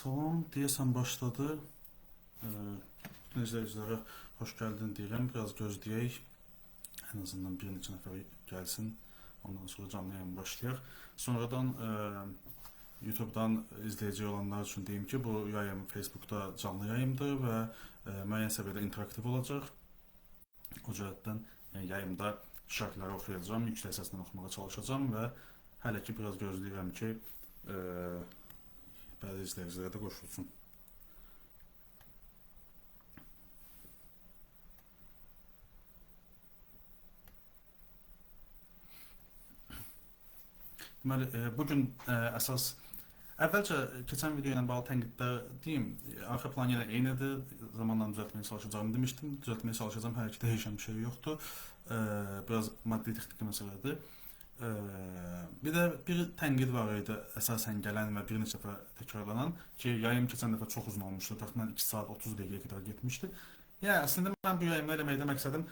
Salam, deyəsən başladı. Bütün izləyicilərə xoş gəldin deyirəm. Biraz gözləyək. Ən azından bir neçə nəfər gəlsin. Ondan sonra canlı yayın başlayaq. Sonradan YouTube-dan izləyəcək olanlar üçün deyim ki, bu yayım Facebookda canlı yayımdır və müəyyən səviyyədə interaktiv olacaq. O cəhətdən yayımda şərhləri oxuyacağam, yüksək səslə oxumağa çalışacağam və hələ ki biraz gözləyirəm ki, bəzi izləyicilərə də qoşulsun. Deməli, bugün əsas əvvəlcə keçən video ilə bağlı tənqiddə deyim, arxa plan yenə eynidir, zamanla düzəltməyə çalışacağımı demişdim, düzəltməyə çalışacağım, hər iki dəyişən bir şey yoxdur, biraz maddi texniki məsələdir. Bir də bir tənqid var idi, əsasən gələn və bir neçə dəfə təkrarlanan ki, yayım keçən dəfə çox uzun olmuşdu, təxminən 2 saat 30 dəqiqəyə qədər getmişdi. Yəni, əslində mən bu yayımda eləməkdə məqsədim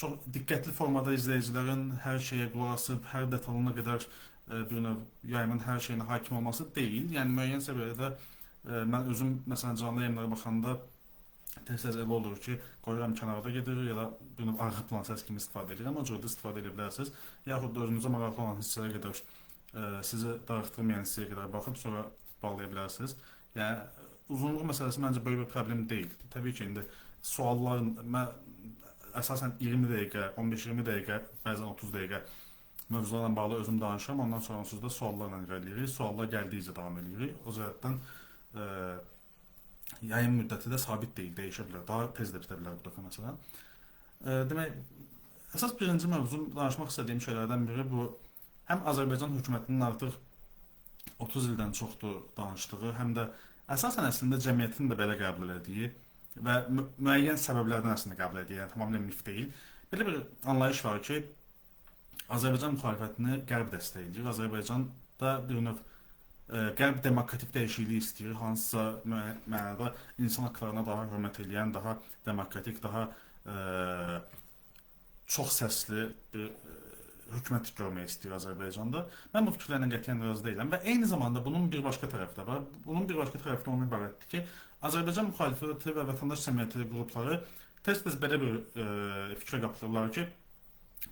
çox diqqətli formada izləyicilərin hər şeyə qulaq asıb, hər detalına qədər bir növ yayımın hər şeyinə hakim olması deyil. Yəni, müəyyən səviyyədə mən özüm, məsələn, canlı yayımlara baxanda tez-tez elə olur ki, qoyuram kənarda gedir ya da bir növ arxa plan səs kimi istifadə edirəm. O cürdə istifadə edə bilərsiniz. Yaxud da özünüzə maraqlı olan hissəyə qədər, sizi darıxdırmayan hissəyə qədər baxıb sonra bağlaya bilərsiniz. Yəni, uzunluq məsələsi məncə böyük bir problem deyil. Təbii ki, indi sualların, əsasən 20 dəqiqə, 15-20 dəqiqə, bəzən 30 dəqiqə mövzularla bağlı özüm danışıram. Ondan sonra onsuz da suallarla irəliləyirik. Suallar gəldikcə davam edirik. O cəhətdən yayın müddəti də sabit deyil, dəyişə bilər. Daha tez də bitə bilər bu dəfə məsələn. Demək, əsas birinci mövzum danışmaq istədiyim şeylərdən biri bu, həm Azərbaycan hökumətinin artıq 30 ildən çoxdur danışdığı, həm də əsasən əslində cəmiyyətin də belə qəbul etdiyi və müəyyən səbəblərdən əslində qəbul edir, yəni tamamilə mif deyil. Belə bir anlayış var ki, Azərbaycan müxalifətini Qərb dəstəkləyir. Azərbaycanda bir növ Qərb demokratik dəyişiklik istəyir, hansısa mənada insan haqlarına daha hörmət edən, daha demokratik, daha çox səsli bir hökumət görmək istəyir Azərbaycanda. Mən bu fikirlərlə qətiyyən razı deyiləm və eyni zamanda bunun bir başqa tərəfi də var. Bunun bir başqa tərəfi də onun ibarətdir ki, Azərbaycan müxalifəti və vətəndaş cəmiyyəti qrupları tez-tez belə bir fikrə qapılırlar ki,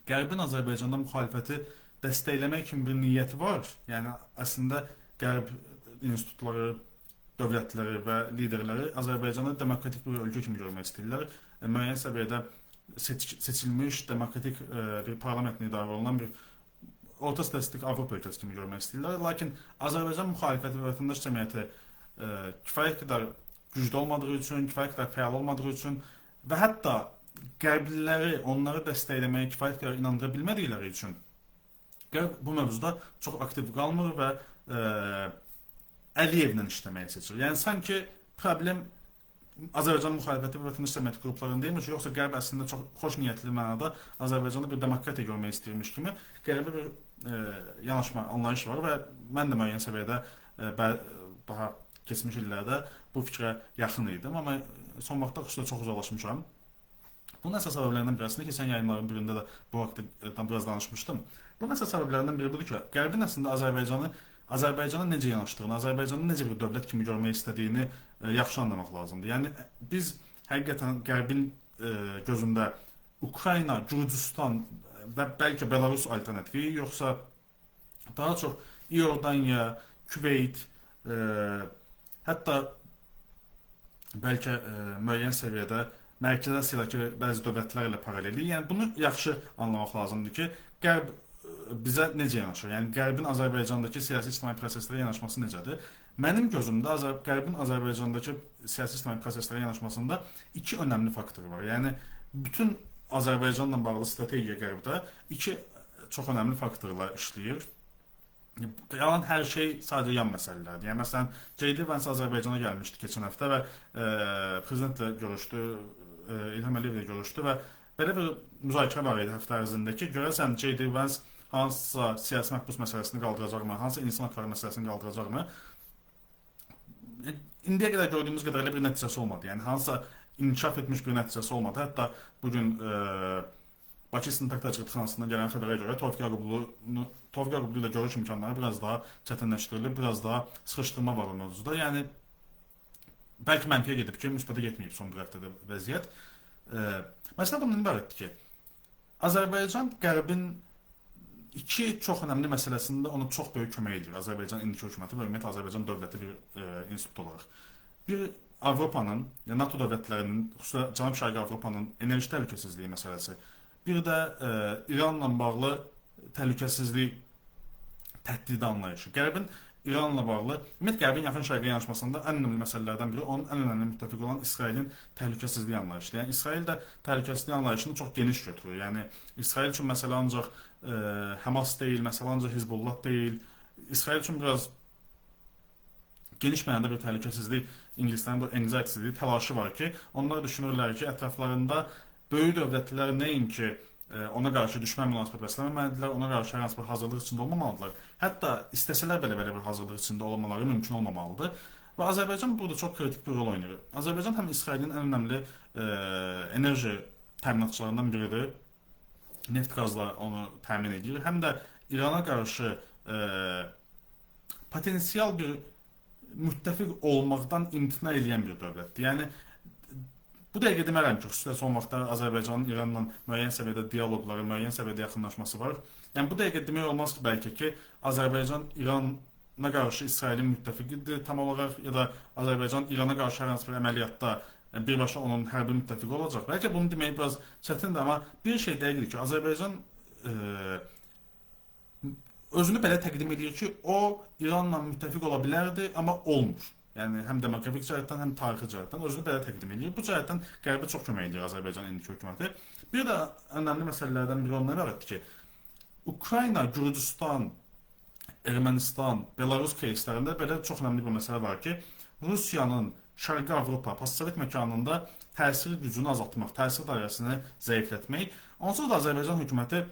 Qərbin Azərbaycanda müxalifəti dəstəkləmək kimi bir niyyəti var. Yəni, əslində Qərb institutları, dövlətləri və liderləri Azərbaycanı demokratik bir ölkə kimi görmək istəyirlər. Müəyyən səviyyədə seçilmiş, demokratik bir parlamentlə idarə olunan bir orta statistik Avropa ölkəsi kimi görmək istəyirlər. Lakin Azərbaycan müxalifəti və vətəndaş cəmiyyəti kifayət qədər güclü olmadığı üçün, kifayət qədər fəal olmadığı üçün və hətta Qərbliləri onları dəstəkləməyə kifayət qədər inandıra bilmədikləri üçün Qərb bu mövzuda çox aktiv qalmır və Əliyevlə işləməyə seçir. Yəni, sanki problem Azərbaycan müxalifəti və vətəndaş cəmiyyəti qruplarında deyilmiş, yoxsa Qərb əslində çox xoş niyyətli mənada Azərbaycanda bir demokratiya görmək istəyirmiş kimi qəribə bir yanaşma, anlayış var və mən də müəyyən səviyyədə daha keçmiş illərdə bu fikrə yaxın idim, amma son vaxtda xüsusilə çox uzaqlaşmışam. Bunun əsas səbəblərindən birəsində keçən yayınların birində də bu haqda biraz danışmışdım. Bunun əsas səbəblərindən biri budur ki, Qərbin əslində Azərbaycana necə yanaşdığını, Azərbaycanı necə bir dövlət kimi görmək istədiyini yaxşı anlamaq lazımdır. Yəni, biz həqiqətən Qərbin gözündə Ukrayna, Gürcüstan və bəlkə Belarus alternativi, yoxsa daha çox İordaniya, Küveyt, hətta bəlkə müəyyən səviyyədə Mərkəzi Asiyadakı bəzi dövlətlər ilə paraleli. Yəni, bunu yaxşı anlamaq lazımdır ki, Qərb bizə necə yanaşır? Yəni, Qərbin Azərbaycandakı siyasi-ictimai proseslərə yanaşması necədir? Mənim gözümdə Qərbin Azərbaycandakı siyasi-ictimai proseslərə yanaşmasında iki önəmli faktor var. Yəni, bütün Azərbaycanla bağlı strategiya Qərbdə iki çox önəmli faktorlar işləyir. Yalan hər şey sadəcə yan məsələlərdir. Yəni, məsələn, J.D. Vance Azərbaycana gəlmişdi keçən həftə və prezidentlə görüşdü, İlham Əliyevlə görüşdü və belə bir müzakirə var idi həftə ərzində ki, görəsən J.D. Vance hansısa siyasi məhbus məsələsini qaldıracaqmı, hansısa insan haqları məsələsini qaldıracaqmı? İndiyə qədər gördüyümüz qədərlə bir nəticəsi olmadı. Yəni, hansısa inkişaf etmiş bir nəticəsi olmadı. Hətta bugün Bakı İstintaq Təcridxanasından gələn xəbərə görə Tofiq Ağublu ilə görüş imkanları biraz daha çətinləşdirilir, biraz daha sıxışdırma var o mövzuda. Yəni bəlkə mənfiyə gedib ki, müsbətə getməyib son bir həftədə vəziyyət. Məsələ bundan ibarətdir ki, Azərbaycan Qərbin iki çox önəmli məsələsində ona çox böyük kömək edir. Azərbaycan indiki hökuməti və ümumiyyətlə Azərbaycan dövləti bir institut olaraq. Bir Avropanın, yəni NATO dövlətlərinin, xüsusilə Cənub-Şərqi Avropanın enerji təhlükəsizliyi məsələsi, bir də İranla bağlı təhlükəsizlik təhdidi anlayışı. Qərbin İranla bağlı, ümumiyyətlə Qərbin yaxın şərqə yanaşmasında ən önəmli məsələlərdən biri onun ən önəmli müttəfiqi olan İsrailin təhlükəsizlik anlayışıdır. Yəni İsrail də təhlükəsizlik anlayışını çox geniş götürür. Yəni İsrail üçün məsələ ancaq Həmas deyil, məsələ ancaq Hizbullah deyil. İsrail üçün biraz geniş mənada bir təhlükəsizlik, ingilislərin bu anxiety, təlaşı var ki, onlar düşünürlər ki, ətraflarında böyük dövlətlər nəinki ona qarşı düşmən münasibət bəsləməməlidirlər, ona qarşı hər hansı bir hazırlıq içində olmamalıdırlar. Hətta istəsələr belə bir hazırlıq içində olmaları mümkün olmamalıdır. Və Azərbaycan burada çox kritik bir rol oynayır. Azərbaycan həm İsrailin ən önəmli enerji təminatçılarından biridir. Neft qazla onu təmin edir. Həm də İrana qarşı potensial bir müttəfiq olmaqdan imtina edən bir dövlətdir. Yəni bu dəqiqə demərəm ki, xüsusilə son vaxtlar Azərbaycanın İranla müəyyən səviyyədə dialoqları, müəyyən səviyyədə yaxınlaşması var. Yəni bu dəqiqə demək olmaz ki, bəlkə ki, Azərbaycan İrana qarşı İsrailin müttəfiqidir tam olaraq ya da Azərbaycan İrana qarşı hər hansı bir əməliyyatda birbaşa onun hərbi müttəfiqi olacaq. Bəlkə bunu demək biraz çətindir, amma bir şey dəqiqdir ki, Azərbaycan özünü belə təqdim edir ki, o İranla müttəfiq ola bilərdi, amma olmur. Yəni həm demografik cəhətdən, həm tarixi cəhətdən özünü belə təqdim edir. Bu cəhətdən Qərbə çox kömək edir Azərbaycan indiki hökuməti. Bir də önəmli məsələlərdən biri ondan ibarətdir ki, Ukrayna, Gürcüstan, Ermənistan, Belarus кейslərində belə çox önəmli bir məsələ var ki, Rusiyanın Şərqi Avropa, postsovet məkanında təsir gücünü azaltmaq, təsir dairəsini zəiflətmək. Onsuz da Azərbaycan hökuməti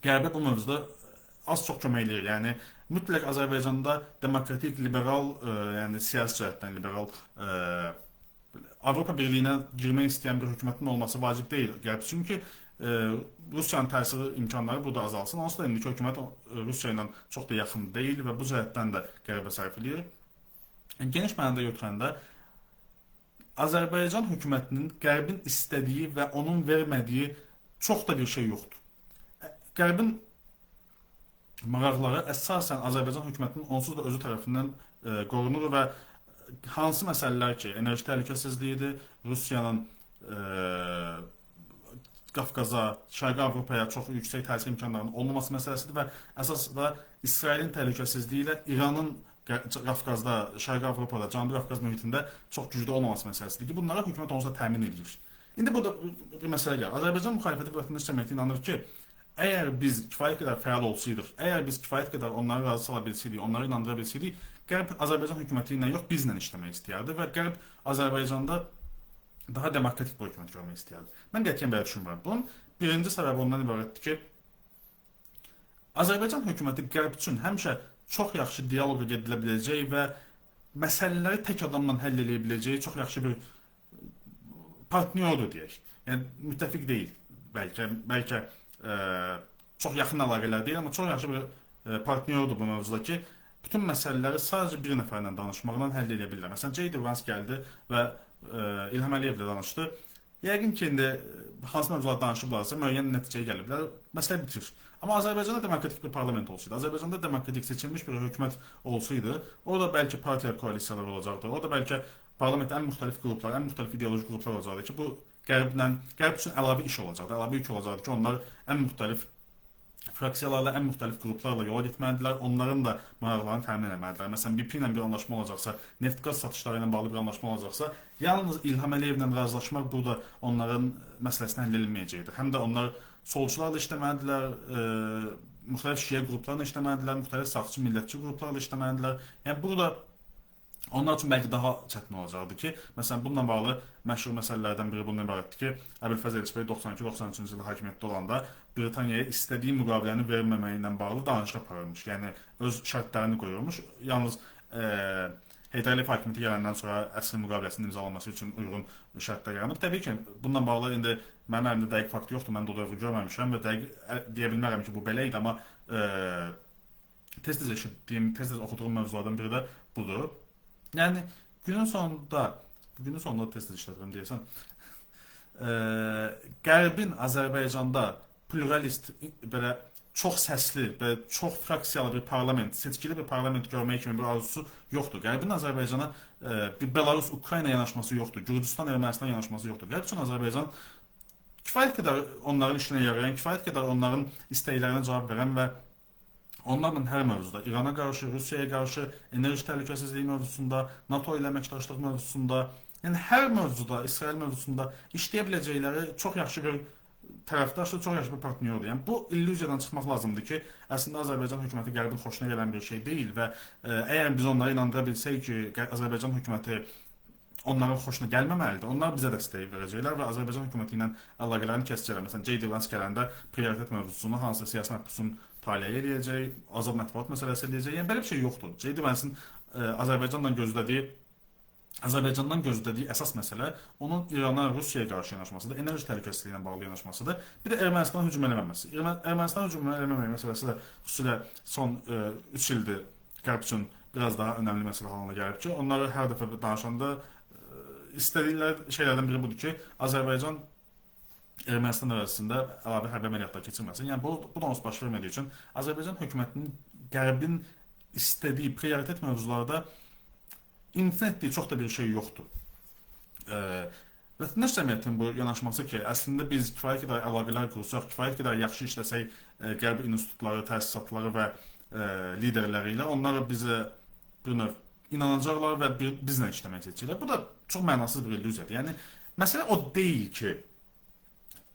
Qərbə bu mövzuda az-çox kömək edir. Yəni mütləq Azərbaycanda demokratik, liberal, yəni siyasi cəhətdən liberal Avropa Birliyinə girmək istəyən bir hökumətin olması vacib deyil. Qərb çünki Rusiyanın təsir imkanları burada azalsın. Onsuz da indiki hökumət Rusiya ilə çox da yaxın deyil və bu cəhətdən də Qərbə sərf edir. Geniş mənada götürəndə Azərbaycan hökumətinin Qərbin istədiyi və onun vermədiyi çox da bir şey yoxdur. Qərbin maraqları əsasən Azərbaycan hökumətinin onsuz da özü tərəfindən qorunur və hansı məsələlər ki, enerji təhlükəsizliyidir, Rusiyanın Qafqaza, Şərqi Avropaya çox yüksək təsir imkanlarının olmaması məsələsidir və əsasda İsrailin təhlükəsizliyi ilə İranın Qafqazda, Şərqi Avropada, Cənubi Qafqaz mühitində çox güclü olmaması məsələsidir ki, bunlara hökumət onsuz da təmin edir. İndi burada bir məsələ gəlir. Azərbaycan müxalifəti vətəndaş cəmiyyəti inanır ki, əgər biz kifayət qədər fəal olsaydıq, əgər biz kifayət qədər onları razı sala bilsəydik, onları inandıra bilsəydik, Qərb Azərbaycan hökuməti ilə yox, bizlə işləmək istəyərdi və Qərb Azərbaycanda daha demokratik bir hökumət görmək istəyərdi. Mən qətiyyən belə düşünmürəm. Bunun birinci səbəbi ondan ibarətdir ki, Azərbaycan hökuməti Qərb üçün həmişə çox yaxşı dialoqa gedilə biləcək və məsələləri tək adamla həll edə biləcəyi çox yaxşı bir partnyordur deyək. Yəni müttəfiq deyil, bəlkə çox yaxın əlaqələr deyil, amma çox yaxşı bir partnyordur bu mövzuda ki, bütün məsələləri sadəcə bir nəfərlə danışmaqla həll edə bilirlər. Məsələn, J.D. Vance gəldi və İlham Əliyevlə danışdı. Yəqin ki, indi hansı mövzular danışıblarsa müəyyən nəticəyə gəliblər, məsələ bitir. Amma Azərbaycanda demokratik bir parlament olsaydı, Azərbaycanda demokratik seçilmiş bir hökumət olsaydı, orada bəlkə partiya koalisiyaları olacaqdı, orada bəlkə parlamentdə ən müxtəlif qruplar, ən müxtəlif ideoloji qruplar olacaqdı ki, bu Qərb üçün əlavə iş olacaqdı, əlavə yük olacaqdı ki, onlar ən müxtəlif fraksiyalarla, ən müxtəlif qruplarla yola getməlidirlər, onların da maraqlarını təmin etməlidirlər. Məsələn, BP ilə bir anlaşma olacaqsa, neft-qaz satışları ilə bağlı bir anlaşma olacaqsa, yalnız İlham Əliyevlə razılaşmaq burada onların məsələsini həll edilməyəcəkdir. Həm də onlar solçularla işləməlidirlər, müxtəlif şiə qruplarla işləməlidirlər, müxtəlif sağçı, millətçi qruplarla işləməlidirlər. Yəni burada onlar üçün bəlkə daha çətin olacaqdı ki, məsələn, bununla bağlı məşhur məsələlərdən biri bundan ibarətdir ki, Əbülfəz Elçi bəy 92-93-cü ildə hakimiyyətdə olanda Britaniyaya istədiyi müqaviləni verməməyi ilə bağlı danışıq aparılmış. Yəni öz şərtlərini qoyulmuş. Yalnız Heydər Əliyev hakimiyyəti gələndən sonra əsr müqaviləsinin imzalanması üçün uyğun şərtlər yaranıb. Təbii ki, bununla bağlı indi mənim əlimdə dəqiq fakt yoxdur, mən də o dövrü görməmişəm və dəqiq deyə bilmərəm ki, bu belə idi, amma tez-tez eşitdiyim, tez-tez oxuduğum mövzulardan biri də budur. Yəni günün sonunda tez-tez işlədirəm deyəsən, Qərbin Azərbaycanda pluralist, belə çox səsli və çox fraksiyalı bir parlament, seçkili bir parlament görmək kimi bir arzusu yoxdur. Qərbin Azərbaycana bir Belarus-Ukrayna yanaşması yoxdur, Gürcüstan-Ermənistan yanaşması yoxdur. Qərb üçün Azərbaycan kifayət qədər onların işinə yarayan, kifayət qədər onların istəklərinə cavab verən və onlarla hər mövzuda, İrana qarşı, Rusiyaya qarşı, enerji təhlükəsizliyi mövzusunda, NATO ilə əməkdaşlıq mövzusunda, yəni hər mövzuda, İsrail mövzusunda işləyə biləcəkləri çox yaxşı bir tərəfdaşdır, çox yaxşı bir partnyordur. Yəni bu illüziyadan çıxmaq lazımdır ki, əslində Azərbaycan hökuməti Qərbin xoşuna gələn bir şey deyil və əgər biz onları inandıra bilsək ki, Azərbaycan hökuməti onların xoşuna gəlməməlidir, onlar bizə dəstək verəcəklər və Azərbaycan hökuməti ilə əlaqələrini kəsəcəklər. Məsələn, J.D. Vance gələndə prioritet mövzusunu, hansı siyasi məhbusun taliyə eləyəcək, azad mətbuat məsələsi eləyəcək. Yəni belə bir şey yoxdur. J.D. Vance'in Azərbaycandan gözlədiyi əsas məsələ onun İrana, Rusiyaya qarşı yanaşmasıdır, enerji təhlükəsizliyi ilə bağlı yanaşmasıdır. Bir də Ermənistana hücum eləməməsi. Ermənistan hücum eləməmək məsələsi də xüsusilə son 3 ildir Qərb üçün biraz daha önəmli məsələ halına gəlib ki, onları hər dəfə danışanda istədikləri şeylərdən biri budur ki, Azərbaycan Ermənistan arasında əlavə hərbi əməliyyatlar keçirməsin. Yəni bu da onsuz baş vermədiyi üçün Azərbaycan hökumətinin Qərbin istədiyi prioritet mövzularda imtina etdiyi çox da bir şey yoxdur. Vətəndaş cəmiyyətinin bu yanaşması ki, əslində biz kifayət qədər əlaqələr qursaq, kifayət qədər yaxşı işləsək Qərb institutları, təsisatları və liderləri ilə, onlar bizə bir növ inanacaqlar və bizlə işləmək seçirlər. Bu da çox mənasız bir illüziyadır. Yəni, məsələ o deyil ki,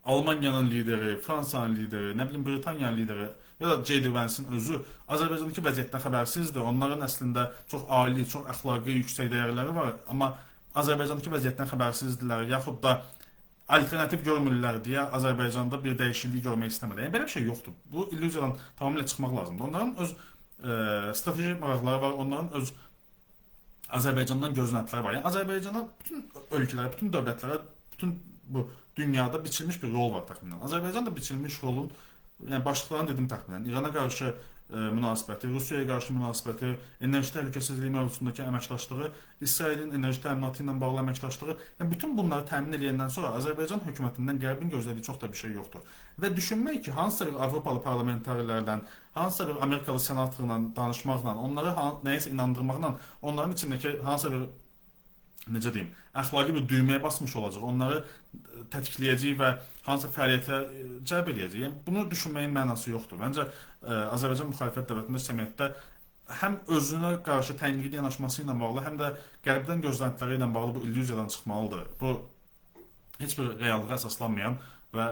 Almaniyanın lideri, Fransanın lideri, nə bilim Britaniyanın lideri ya da J.D. Vance'in özü Azərbaycandakı vəziyyətdən xəbərsizdir. Onların əslində çox ali, çox əxlaqi, yüksək dəyərləri var, amma Azərbaycandakı vəziyyətdən xəbərsizdirlər, yaxud da alternativ görmürlər deyə Azərbaycanda bir dəyişiklik görmək istəmirlər. Yəni belə bir şey yoxdur. Bu illüziyadan tamamilə çıxmaq lazımdır. Onların öz strateji maraqları var, onların öz Azərbaycandan gözləntiləri var. Yəni Azərbaycana bütün ölkələrə, bütün dövlətlərə, bütün bu dünyada biçilmiş bir rol var təxminən. Azərbaycan da biçilmiş rolun, yəni başlıqlarını dedim təxminən, İrana qarşı münasibəti, Rusiyaya qarşı münasibəti, enerji təhlükəsizliyi mövzusundakı əməkdaşlığı, İsrailin enerji təminatı ilə bağlı əməkdaşlığı, yəni bütün bunları təmin edəndən sonra Azərbaycan hökumətindən Qərbin gözlədiyi çox da bir şey yoxdur. Və düşünmək ki, hansısa bir Avropalı parlamentarlərdən, hansısa bir Amerikalı senatorla danışmaqla, onları nəyisə inandırmaqla, onların içindəki hansısa bir necə deyim, əxlaqi bir düyməyə basmış olacaq, onları tətikləyəcək və hansısa fəaliyyətə cəlb edəcək. Yəni, bunu düşünməyin mənası yoxdur. Məncə, Azərbaycan müxalifət dövlətində cəmiyyətdə həm özünə qarşı tənqidi yanaşması ilə bağlı, həm də Qərbdən gözləntiləri ilə bağlı bu illüziyadan çıxmalıdır. Bu, heç bir reallığa əsaslanmayan və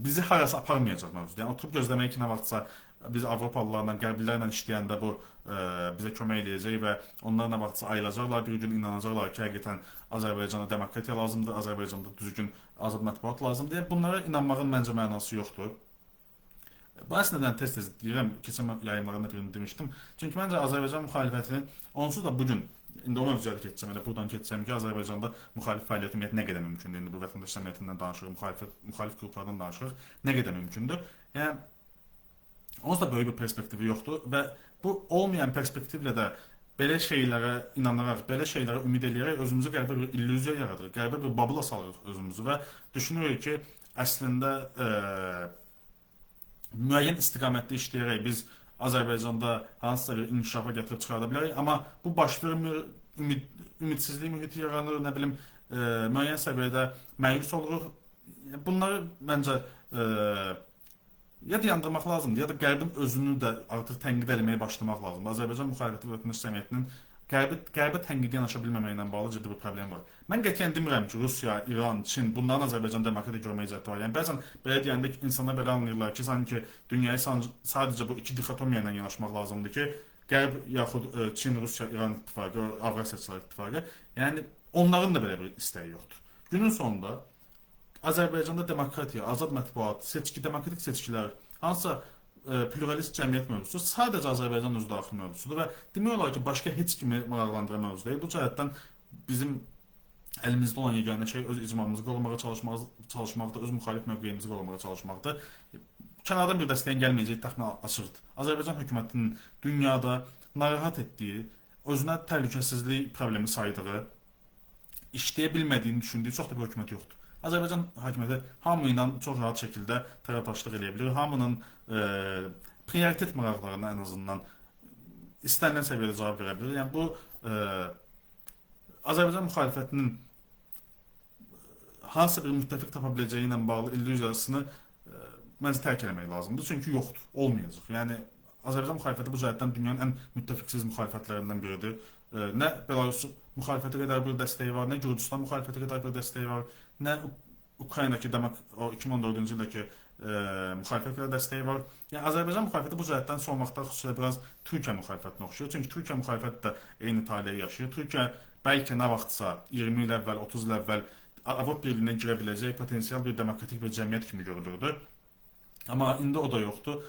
bizi harasa aparmayacaq mövzudur. Yəni, oturub gözləmək ki, nə vaxtsa biz Avropalılarla, Qərblilərlə işləyəndə bu bizə kömək edəcək və onlar nə vaxtsa ayılacaqlar, bir gün inanacaqlar ki, həqiqətən Azərbaycana demokratiya lazımdır, Azərbaycanda düzgün azad mətbuat lazımdır. Bunlara inanmağın məncə mənası yoxdur. Bu əslində tez-tez deyirəm, keçən yayımlarında birini demişdim. Çünki məncə Azərbaycan müxalifətinin onsuz da bugün, indi o mövzuya keçəcəm, elə buradan keçəcəm ki, Azərbaycanda müxalif fəaliyyət ümumiyyətlə nə qədər mümkündür? İndi bu vətəndaş cəmiyyətindən danışırıq, müxalif qruplardan danışırıq, nə qədər mümkündür? Yəni, onsuz da böyük bir perspektivi yoxdur və bu olmayan perspektivlə də belə şeylərə inanaraq, belə şeylərə ümid edərək özümüzü qərbə bir illüziya yaradırıq, qərbə bir babula salırıq özümüzü və düşünürük ki, əslində müəyyən istiqamətdə işləyərək biz Azərbaycanda hansısa bir inkişafa gətirib çıxarda bilərik, amma bu baş vermir, ümidsizlik mühiti yaranır, nə bilim, müəyyən səviyyədə məyus oluruq. Bunları məncə ya dayandırmaq lazımdır, ya da Qərbin özünü də artıq tənqid eləməyə başlamaq lazımdır. Azərbaycan müxalifəti vətəndaş cəmiyyətinin Qərbə tənqidi yanaşa bilməməyi ilə bağlı ciddi bir problem var. Mən qətiyyən demirəm ki, Rusiya, İran, Çin bunların Azərbaycan demokratiya görməyə cəhdi var. Yəni bəzən belə deyəndə insanlar belə anlayırlar ki, sanki dünyaya sadəcə bu iki dixotomiya ilə yanaşmaq lazımdır ki, Qərb yaxud Çin, Rusiya, İran ittifaqı, Avrasiyaçılar ittifaqı, yəni onların da belə bir istəyi yoxdur. Günün sonunda Azərbaycanda demokratiya, azad mətbuat, demokratik seçkilər, hansısa pluralist cəmiyyət mövzusu sadəcə Azərbaycan özü daxil mövzusudur və demək olar ki, başqa heç kimi maraqlandıran mövzu deyil. Bu cəhətdən bizim əlimizdə olan yeganə şey öz icmamızı qorumağa çalışmaqdır, öz müxalif mövqeyimizi qorumağa çalışmaqdır. Kənardan bir dəstəyin gəlməyəcəyi təxminən açıqdır. Azərbaycan hökumətinin dünyada narahat etdiyi, özünə təhlükəsizlik problemi saydığı, işləyə bilmədiyini düşündüyü çox da bir hökumət yoxdur. Azərbaycan hakimiyyəti hamı ilə çox rahat şəkildə tərəfdaşlıq edə bilir. Hamının prioritet maraqlarına ən azından istənilən səviyyədə cavab verə bilir. Yəni bu Azərbaycan müxalifətinin hansısa bir müttəfiq tapa biləcəyi ilə bağlı illüziyasını məncə tərk eləmək lazımdır. Çünki yoxdur, olmayacaq. Yəni Azərbaycan müxalifəti bu cəhətdən dünyanın ən müttəfiqsiz müxalifətlərindən biridir. Nə Belarus müxalifəti qədər bir dəstəyi var, nə Gürcüstan müxalifəti qədər bir dəstəyi var, nə Ukraynadakı o 2014-cü ildəki müxalifət qədər dəstəyi var. Yəni Azərbaycan müxalifəti bu cəhətdən son vaxtlar xüsusilə biraz Türkiyə müxalifətinə oxşayır. Çünki Türkiyə müxalifəti də eyni taleyi yaşayır. Türkiyə bəlkə nə vaxtsa 20 il əvvəl, 30 il əvvəl Avropa Birliyinə girə biləcək potensial bir demokratik bir cəmiyyət kimi görülürdü. Amma indi o da yoxdur.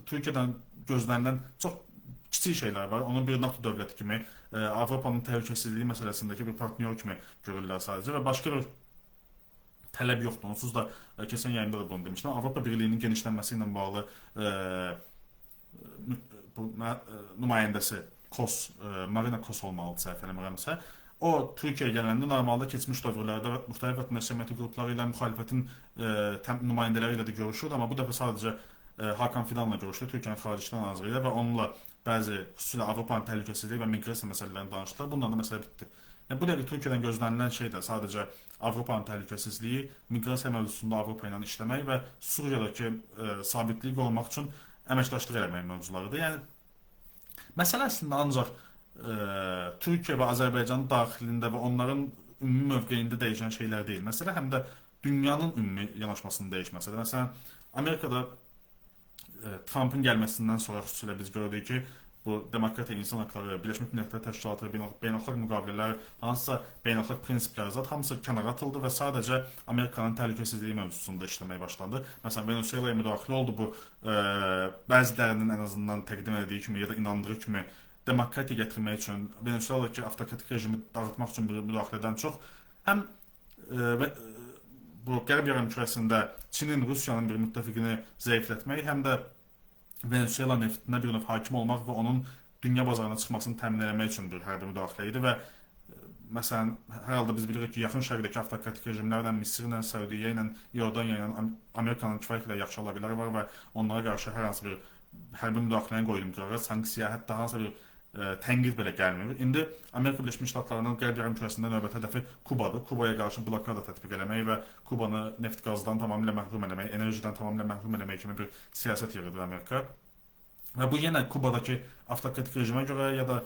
Türkiyədən gözlənilən çox kiçik şeylər var. Onun bir NATO dövləti kimi, Avropanın təhlükəsizliyi məsələsindəki bir partnyor kimi görürlər sadəcə və başqa bir tələb yoxdur. Onsuz da keçən yayında da bunu demişdim. Avropa Birliyinin genişlənməsi ilə bağlı nümayəndəsi Marina Kos olmalıdır, səhv eləmirəmsə. O Türkiyəyə gələndə normalda keçmiş dövrlərdə müxtəlif vətəndaş cəmiyyəti qrupları ilə müxalifətin nümayəndələri ilə də görüşürdü, amma bu dəfə sadəcə Hakan Fidanla görüşdü, Türkiyənin xarici İşlər naziri ilə və onunla bəzi xüsusilə Avropanın təhlükəsizliyi və miqrasiya məsələlərini danışdılar. Bununla da məsələ bitdi. Yəni bu dəqiqə Türkiyədən gözlənilən şey də sadəcə Avropanın təhlükəsizliyi, miqrasiya mövzusunda Avropa ilə işləmək və Suriyadakı sabitliyi qorumaq üçün əməkdaşlıq eləmək mövzularıdır. Yəni məsələ əslində ancaq Türkiyə və Azərbaycanın daxilində və onların ümumi mövqeyində dəyişən şeylər deyil. Məsələ həm də dünyanın ümumi yanaşmasının dəyişməsidir. Məsələn, Amerikada Trumpın gəlməsindən sonra xüsusilə biz gördük ki, bu demokratiya, insan haqları, Birləşmiş Millətlər Təşkilatı, beynəlxalq müqavilələr, hansısa beynəlxalq prinsiplər zət hamısı kənara atıldı və sadəcə Amerikanın təhlükəsizliyi mövzusunda işləməyə başlandı. Məsələn, Venezuelaya müdaxilə oldu, bu bəzilərinin ən azından təqdim etdiyi kimi ya da inandığı kimi demokratiya gətirmək üçün, Venezueladakı avtokratik rejimi dağıtmaq üçün bir müdaxilədən çox həm bu qərb yarımkürəsində Çinin, Rusiyanın bir müttəfiqini zəiflətmək, həm də Venezuela neftinə bir növ hakim olmaq və onun dünya bazarına çıxmasını təmin etmək üçün bir hərbi müdaxilə idi və məsələn, hər halda biz bilirik ki, yaxın şərqdəki avtokratik rejimlərlə Misirlə, Səudiyyə ilə, İordaniya ilə Amerikanın kifayət qədər yaxşı əlaqələri var və onlara qarşı hər hansı bir hərbi müdaxilənin qoyulduğu qərara, sanksiya, hətta hansısa bir tənqid belə gəlmir. İndi Amerika Birləşmiş Ştatlarının qərb yarımkürəsində növbəti hədəfi Kubadır. Kubaya qarşı blokada tətbiq eləmək və Kubanı neft qazdan tamamilə məhrum eləmək, enerjidən tamamilə məhrum eləmək kimi bir siyasət yeridir Amerika. Və bu yenə Kubadakı avtokratik rejimə görə ya da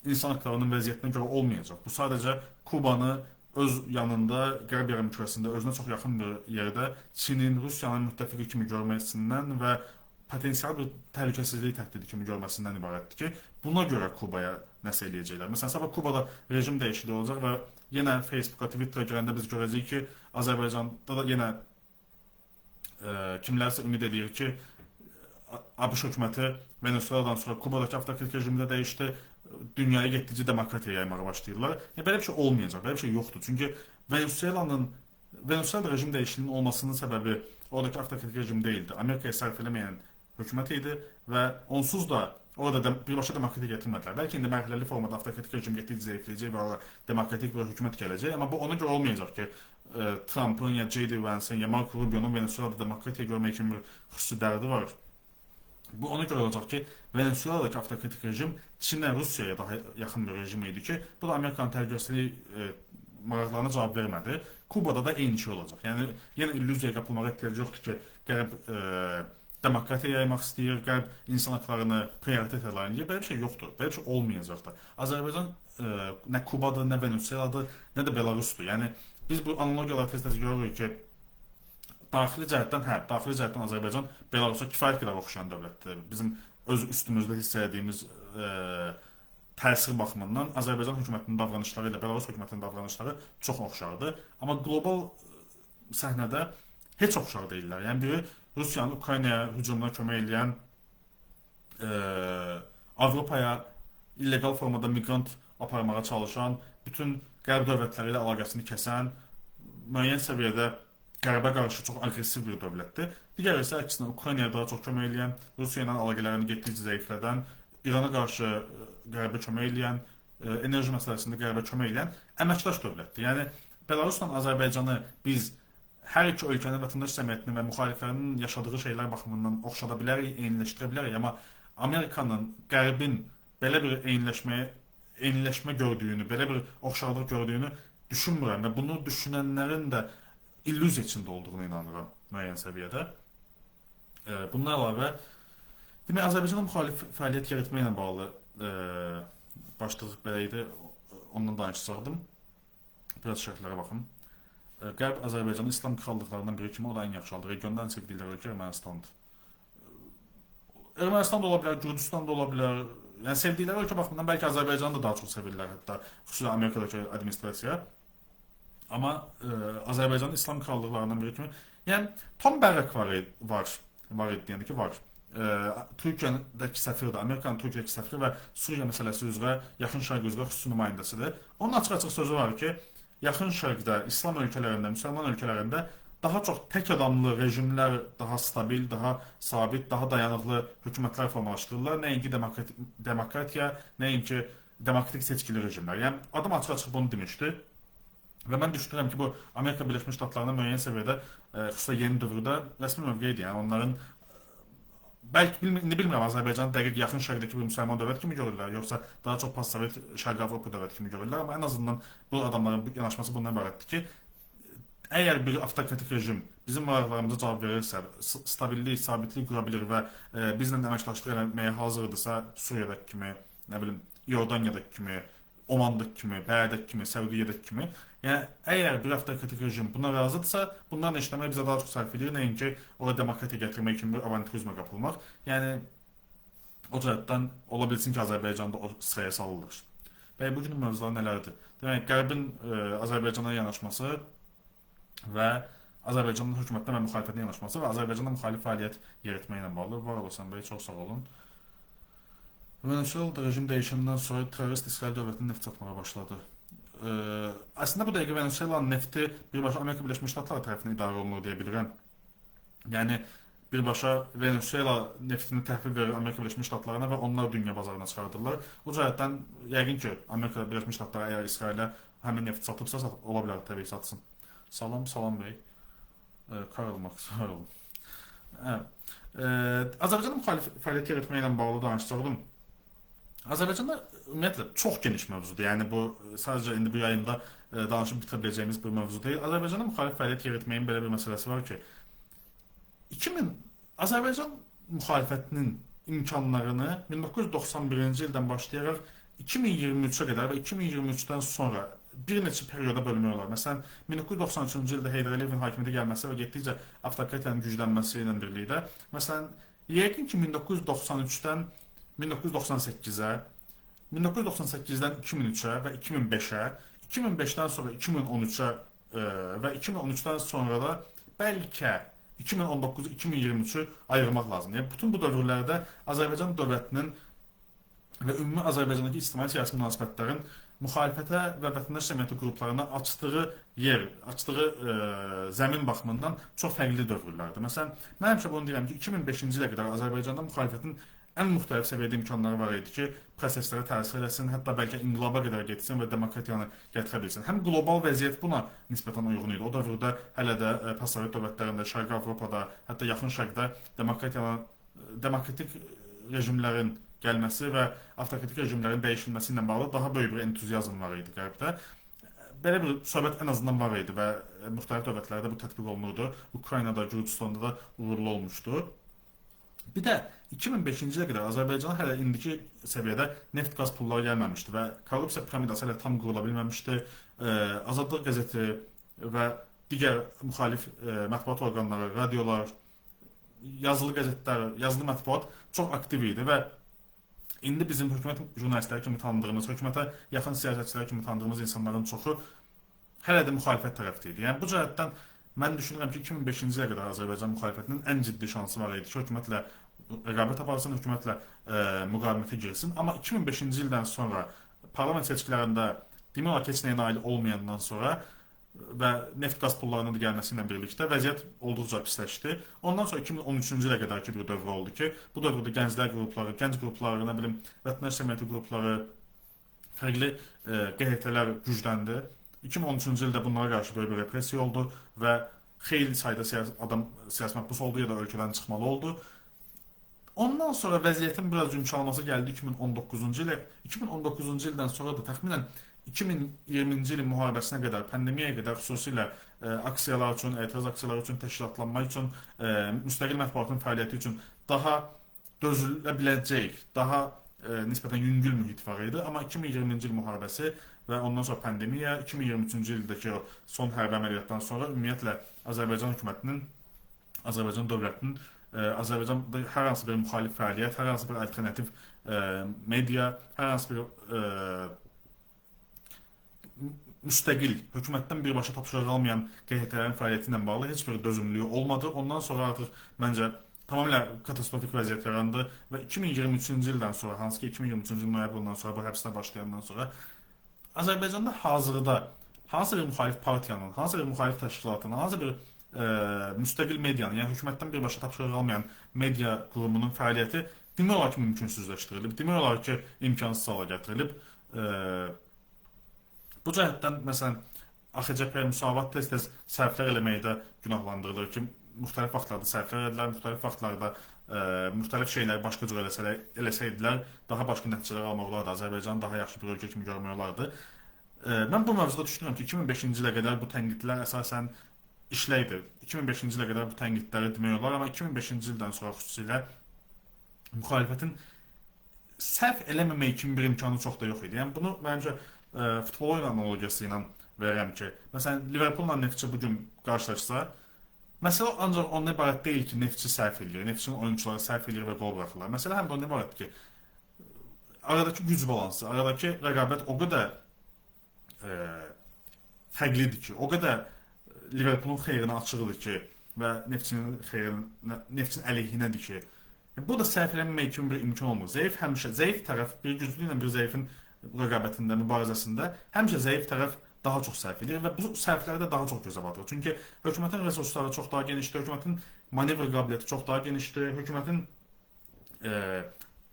insan haqlarının vəziyyətinə görə olmayacaq. Bu sadəcə Kubanı öz yanında qərb yarımkürəsində özünə çox yaxın bir yerdə Çinin, Rusiyanın müttəfiqi kimi görməsindən və potensial bir təhlükəsizlik təhdidi kimi görməsindən ibarətdir ki, buna görə Kubaya nəsə eləyəcəklər. Məsələn, sabah Kubada rejim dəyişikliyi olacaq və yenə Facebooka, Twitter'a girəndə biz görəcəyik ki, Azərbaycanda da yenə kimlərsə ümid edir ki, ABŞ hökuməti Venezueladan sonra Kubadakı avtokratik rejimi də dəyişdi, dünyaya getdikcə demokratiya yaymağa başlayırlar. Belə bir şey olmayacaq, belə bir şey yoxdur. Çünki Venezuela rejim dəyişikliyinin olmasının səbəbi oradakı avtokratik rejim deyildi. Amerikaya sərf eləməyən hökumət idi və onsuz da orada birbaşa demokratiya gətirmədilər. Bəlkə indi mərhələli formada avtokratik rejim getdikcə zəifləyəcək və orada demokratik bir hökumət gələcək, amma bu ona görə olmayacaq ki, Trump'ın ya J.D. Vance'ın ya Marco Rubio'nun Venezuelada demokratiya görmək kimi bir xüsusi dərdi var. Bu ona görə olacaq ki, Venezueladakı avtokratik rejim Çinə, Rusiyaya daha yaxın bir rejim idi ki, bu da Amerikanın təhlükəsizlik maraqlarına cavab vermədi. Kubada da eyni şey olacaq. Yəni yenə illüziyaya qapılmağa ehtiyac yoxdur ki, qərb demokratiya yaymaq istəyir, qərb insan haqlarını prioritet elan edir. Belə bir şey yoxdur. Belə bir şey olmayacaq da. Azərbaycan nə Kubadır, nə Venezueladır, nə də Belarusdur. Yəni biz bu analogiyaları tez-tez görürük ki, daxili cəhətdən Azərbaycan Belarusa kifayət qədər oxşayan dövlətdir. Bizim öz üstümüzdə hiss etdiyimiz təsir baxımından Azərbaycan hökumətinin davranışları ilə Belarus hökumətinin davranışları çox oxşardır. Amma qlobal səhnədə heç oxşar deyirlər. Yəni biri Rusiyanın Ukraynaya hücumuna kömək edən, Avropaya illegal formada miqrant aparmağa çalışan, bütün qərb dövlətləri ilə əlaqəsini kəsən, müəyyən səviyyədə Qərbə qarşı çox aqressiv bir dövlətdir. Digər isə əksinə Ukraynaya daha çox kömək edən, Rusiya ilə əlaqələrini getdikcə zəiflədən, İrana qarşı Qərbə kömək edən, enerji məsələsində Qərbə kömək edən əməkdaş dövlətdir. Yəni Belarusla Azərbaycanı biz hər iki ölkənin vətəndaş cəmiyyətinin və müxaliflərinin yaşadığı şeylər baxımından oxşada bilərik, eyniləşdirə bilərik, amma Amerikanın, Qərbin belə bir eyniləşmə gördüyünü, belə bir oxşarlıq gördüyünü düşünmürəm və bunu düşünənlərin də illüziya içində olduğunu inanıram müəyyən səviyyədə. Bundan əlavə, demək, Azərbaycanda müxalif fəaliyyət yaratmaqla bağlı başlıq belə idi, ondan danışacaqdım. Biraz şərhlərə baxın. Qərb Azərbaycanın İslam krallıqlarından biri kimi o da ən yaxşı aldı. Regionda ən sevdikləri ölkə Ermənistandır. Ermənistan da ola bilər, Gürcüstan da ola bilər. Yəni sevdikləri ölkə baxımından bəlkə Azərbaycanı da daha çox sevirlər, hətta xüsusilə Amerikadakı administrasiya. Amma Azərbaycanın İslam krallıqlarından biri kimi, yəni Tom Barrack var idi, yəni ki var. Türkiyədəki səfirdir, Amerikanın Türkiyədəki səfiri və Suriya məsələsi üzrə Yaxın Şərq üzrə xüsusi nümayəndəsidir. Onun açıq-açıq sözü var ki, Yaxın Şərqdə, İslam ölkələrində, müsəlman ölkələrində daha çox tək adamlı rejimlər daha stabil, daha sabit, daha dayanıqlı hökumətlər formalaşdırırlar. Nəinki demokratiya, nəinki demokratik seçkili rejimlər. Yəni adam açıq-açıq bunu demişdi. Və mən düşünürəm ki, bu Amerika Birləşmiş Ştatlarının müəyyən səviyyədə, xüsusilə yeni dövrdə rəsmi mövqeyidir. Yəni onların bəlkə indi bilmirəm, Azərbaycanı dəqiq Yaxın Şərqdəki bir müsəlman dövlət kimi görürlər, yoxsa daha çox postsovet Şərqi Avropa dövləti kimi görürlər, amma ən azından bu adamların yanaşması bundan ibarətdir ki, əgər bir avtokratik rejim bizim maraqlarımıza cavab verirsə, stabillik, sabitlik qura bilir və bizlə əməkdaşlıq etməyə hazırdırsa, Suriyadakı kimi, nə bilim, İordaniyadakı kimi, Omandakı kimi, Bəhədəki kimi, Səudiyyədəki kimi, yəni əgər bir avtokratik rejim buna razıdırsa, bunlarla işləmək bizə daha çox sərf edir, nəinki orada demokratiya gətirmək kimi bir avanturizmə qapılmaq. Yəni o cəhətdən ola bilsin ki, Azərbaycanda o sıraya salınır. Və bugünün mövzuları nələrdir? Demək, Qərbin Azərbaycana yanaşması və Azərbaycanın hökumətdən və müxalifətinə yanaşması və Azərbaycanda müxalif fəaliyyət yaratmaqla bağlı. Var olasın bəy, çox sağ olun. Venezuelada rejim dəyişəndən sonra terrorist İsrail dövlətinin neft satmağa başladı. Əslində bu dəqiqə Venezuelanın nefti birbaşa Amerika Birləşmiş Ştatları tərəfindən idarə olunur deyə bilirəm. Yəni birbaşa Venezuela neftini təhvil verir Amerika Birləşmiş Ştatlarına və onlar dünya bazarına çıxardırlar. O cəhətdən yəqin ki, Amerika Birləşmiş Ştatları əgər İsrailə həmin nefti satıbsa, ola bilər təbii satsın. Salam bəy. Karl Marx, sağ olun. Azərbaycanda müxalif fəaliyyət yaratmaqla bağlı danışacaqdım. Azərbaycanda ümumiyyətlə çox geniş mövzudur. Yəni bu sadəcə indi bu yayında danışıb bitirə biləcəyimiz bir mövzu deyil. Azərbaycanda müxalif fəaliyyət yaratmağın belə bir məsələsi var ki, Azərbaycan müxalifətinin imkanlarını 1991-ci ildən başlayaraq 2023-ə qədər və 2023-dən sonra bir neçə perioda bölmək olar. Məsələn, 1993-cü ildə Heydər Əliyevin hakimiyyətə gəlməsi və getdikcə avtokratiyanın güclənməsi ilə birlikdə, məsələn, yəqin ki 1993-dən 1998-ə, 1998-dən 2003-ə və 2005-ə, 2005-dən sonra 2013-ə və 2013-dən sonra da bəlkə 2019-2023-ü ayırmaq lazımdır. Yəni, bütün bu dövrlərdə Azərbaycan dövlətinin və ümumi Azərbaycandakı ictimai-siyasi münasibətlərin müxalifətə və vətəndaş cəmiyyəti qruplarına açdığı yer, açdığı zəmin baxımından çox fərqli dövrlərdir. Məsələn, mən həmişə bunu deyirəm ki, 2005-ci ilə qədər Azərbaycanda müxalifətin ən müxtəlif səviyyədə imkanları var idi ki, proseslərə təsir etsin, hətta bəlkə inqilaba qədər getsin və demokratiyanı gətirə bilsin. Həm qlobal vəziyyət buna nisbətən uyğun idi. O dövrdə hələ də postsovet dövlətlərində, Şərqi Avropada, hətta Yaxın Şərqdə demokratik rejimlərin gəlməsi və avtokratik rejimlərin dəyişilməsi ilə bağlı daha böyük bir entuziazm var idi Qərbdə. Belə bir söhbət ən azından var idi və müxtəlif dövlətlərdə bu tətbiq olunurdu. Ukraynada, Gürcüstanda da uğurlu olmuşdu. Bir də 2005-ci ilə qədər Azərbaycana hələ indiki səviyyədə neft-qaz pulları gəlməmişdi və korrupsiya piramidası hələ tam qurula bilməmişdi. Azadlıq qəzeti və digər müxalif mətbuat orqanları, radiolar, yazılı qəzetlər, yazılı mətbuat çox aktiv idi və indi bizim hökumət jurnalistləri kimi tanıdığımız, hökumətə yaxın siyasətçilər kimi tanıdığımız insanların çoxu hələ də müxalifət tərəfdə idi. Yəni bu cəhətdən Mən düşünürəm ki, 2005-ci ilə qədər Azərbaycan müxalifətinin ən ciddi şansı var idi ki, hökumətlə rəqabət aparsın, hökumətlə müqavimətə girsin. Amma 2005-ci ildən sonra parlament seçkilərində demək olar ki, heç nəyə nail olmayandan sonra və neft-qaz pullarının da gəlməsi ilə birlikdə vəziyyət olduqca pisləşdi. Ondan sonra 2013-cü ilə qədərki bir dövr oldu ki, bu dövrdə gənclər qrupları, gənc qrupları, nə bilim, vətəndaş cəmiyyəti qrupları, fərqli QHT-lər gücləndi. 2013-cü ildə bunlara qarşı böyük bir repressiya oldu və xeyli sayda siyasi məhbus oldu ya da ölkədən çıxmalı oldu. Ondan sonra vəziyyətin biraz yumşalması gəldi 2019-cu ilə. 2019-cu ildən sonra da təxminən 2020-ci ilin müharibəsinə qədər, pandemiyaya qədər xüsusilə aksiyalar üçün, etiraz aksiyaları üçün, təşkilatlanma üçün, müstəqil mətbuatın fəaliyyəti üçün daha dözülə biləcək, daha nisbətən yüngül mühit var idi. Amma 2020-ci il müharibəsi və ondan sonra pandemiya, 2023-cü ildəki o son hərbi əməliyyatdan sonra ümumiyyətlə Azərbaycan hökumətinin, Azərbaycan dövlətinin Azərbaycanda hər hansı bir müxalif fəaliyyət, hər hansı bir alternativ media, hər hansı bir müstəqil, hökumətdən birbaşa tapşırıq almayan QHT-lərin fəaliyyəti ilə bağlı heç bir dözümlülüyü olmadı. Ondan sonra artıq məncə tamamilə katastrofik vəziyyət yarandı və 2023-cü ildən sonra, hansı ki 2023-cü il noyabrından sonra bu həbsdə başlayandan sonra Azərbaycanda hazırda hansı bir müxalif partiyanın, hansı bir müxalif təşkilatının, hansı bir müstəqil medianın, yəni hökumətdən birbaşa tapşırıq almayan media qurumunun fəaliyyəti demək olar ki mümkünsüzləşdirilib, demək olar ki imkansız hala gətirilib. Bu cəhətdən məsələn AXCP Müsavat tez-tez səhvlər eləməkdə günahlandırılır ki, müxtəlif vaxtlarda səhvlər edilər, müxtəlif vaxtlarda müxtəlif şeyləri başqa cür eləsəydilər, daha başqa nəticələr almaq olardı, Azərbaycanı daha yaxşı bir ölkə kimi görmək olardı. Mən bu mövzuda düşünürəm ki, 2005-ci ilə qədər bu tənqidlər əsasən işləkdir. 2005-ci ilə qədər bu tənqidləri demək olar, amma 2005-ci ildən sonra xüsusilə müxalifətin səhv eləməmək kimi bir imkanı çox da yox idi. Yəni bunu məncə futbol oyun analogiyası ilə verirəm ki, məsələn Liverpool'la Neftçi bugün qarşılaşsa, məsələ ancaq ondan ibarət deyil ki, Neftçi səhv edir, Neftçinin oyuncuları səhv edir və qol buraxırlar. Məsələ həm də ondan ibarətdir ki, aradakı güc balansı, aradakı rəqabət o qədər fərqlidir ki, o qədər Liverpool'un xeyrinə açıqdır ki və Neftçinin əleyhinədir ki, bu da səhv eləməmək kimi bir imkan olmur. Zəif tərəf bir güclü ilə bir zəifin rəqabətində, mübarizəsində həmişə zəif tərəf daha çox səhv edir və bu səhvləri də daha çox gözə batırır. Çünki hökumətin resursları çox daha genişdir, hökumətin manevr qabiliyyəti çox daha genişdir, hökumətin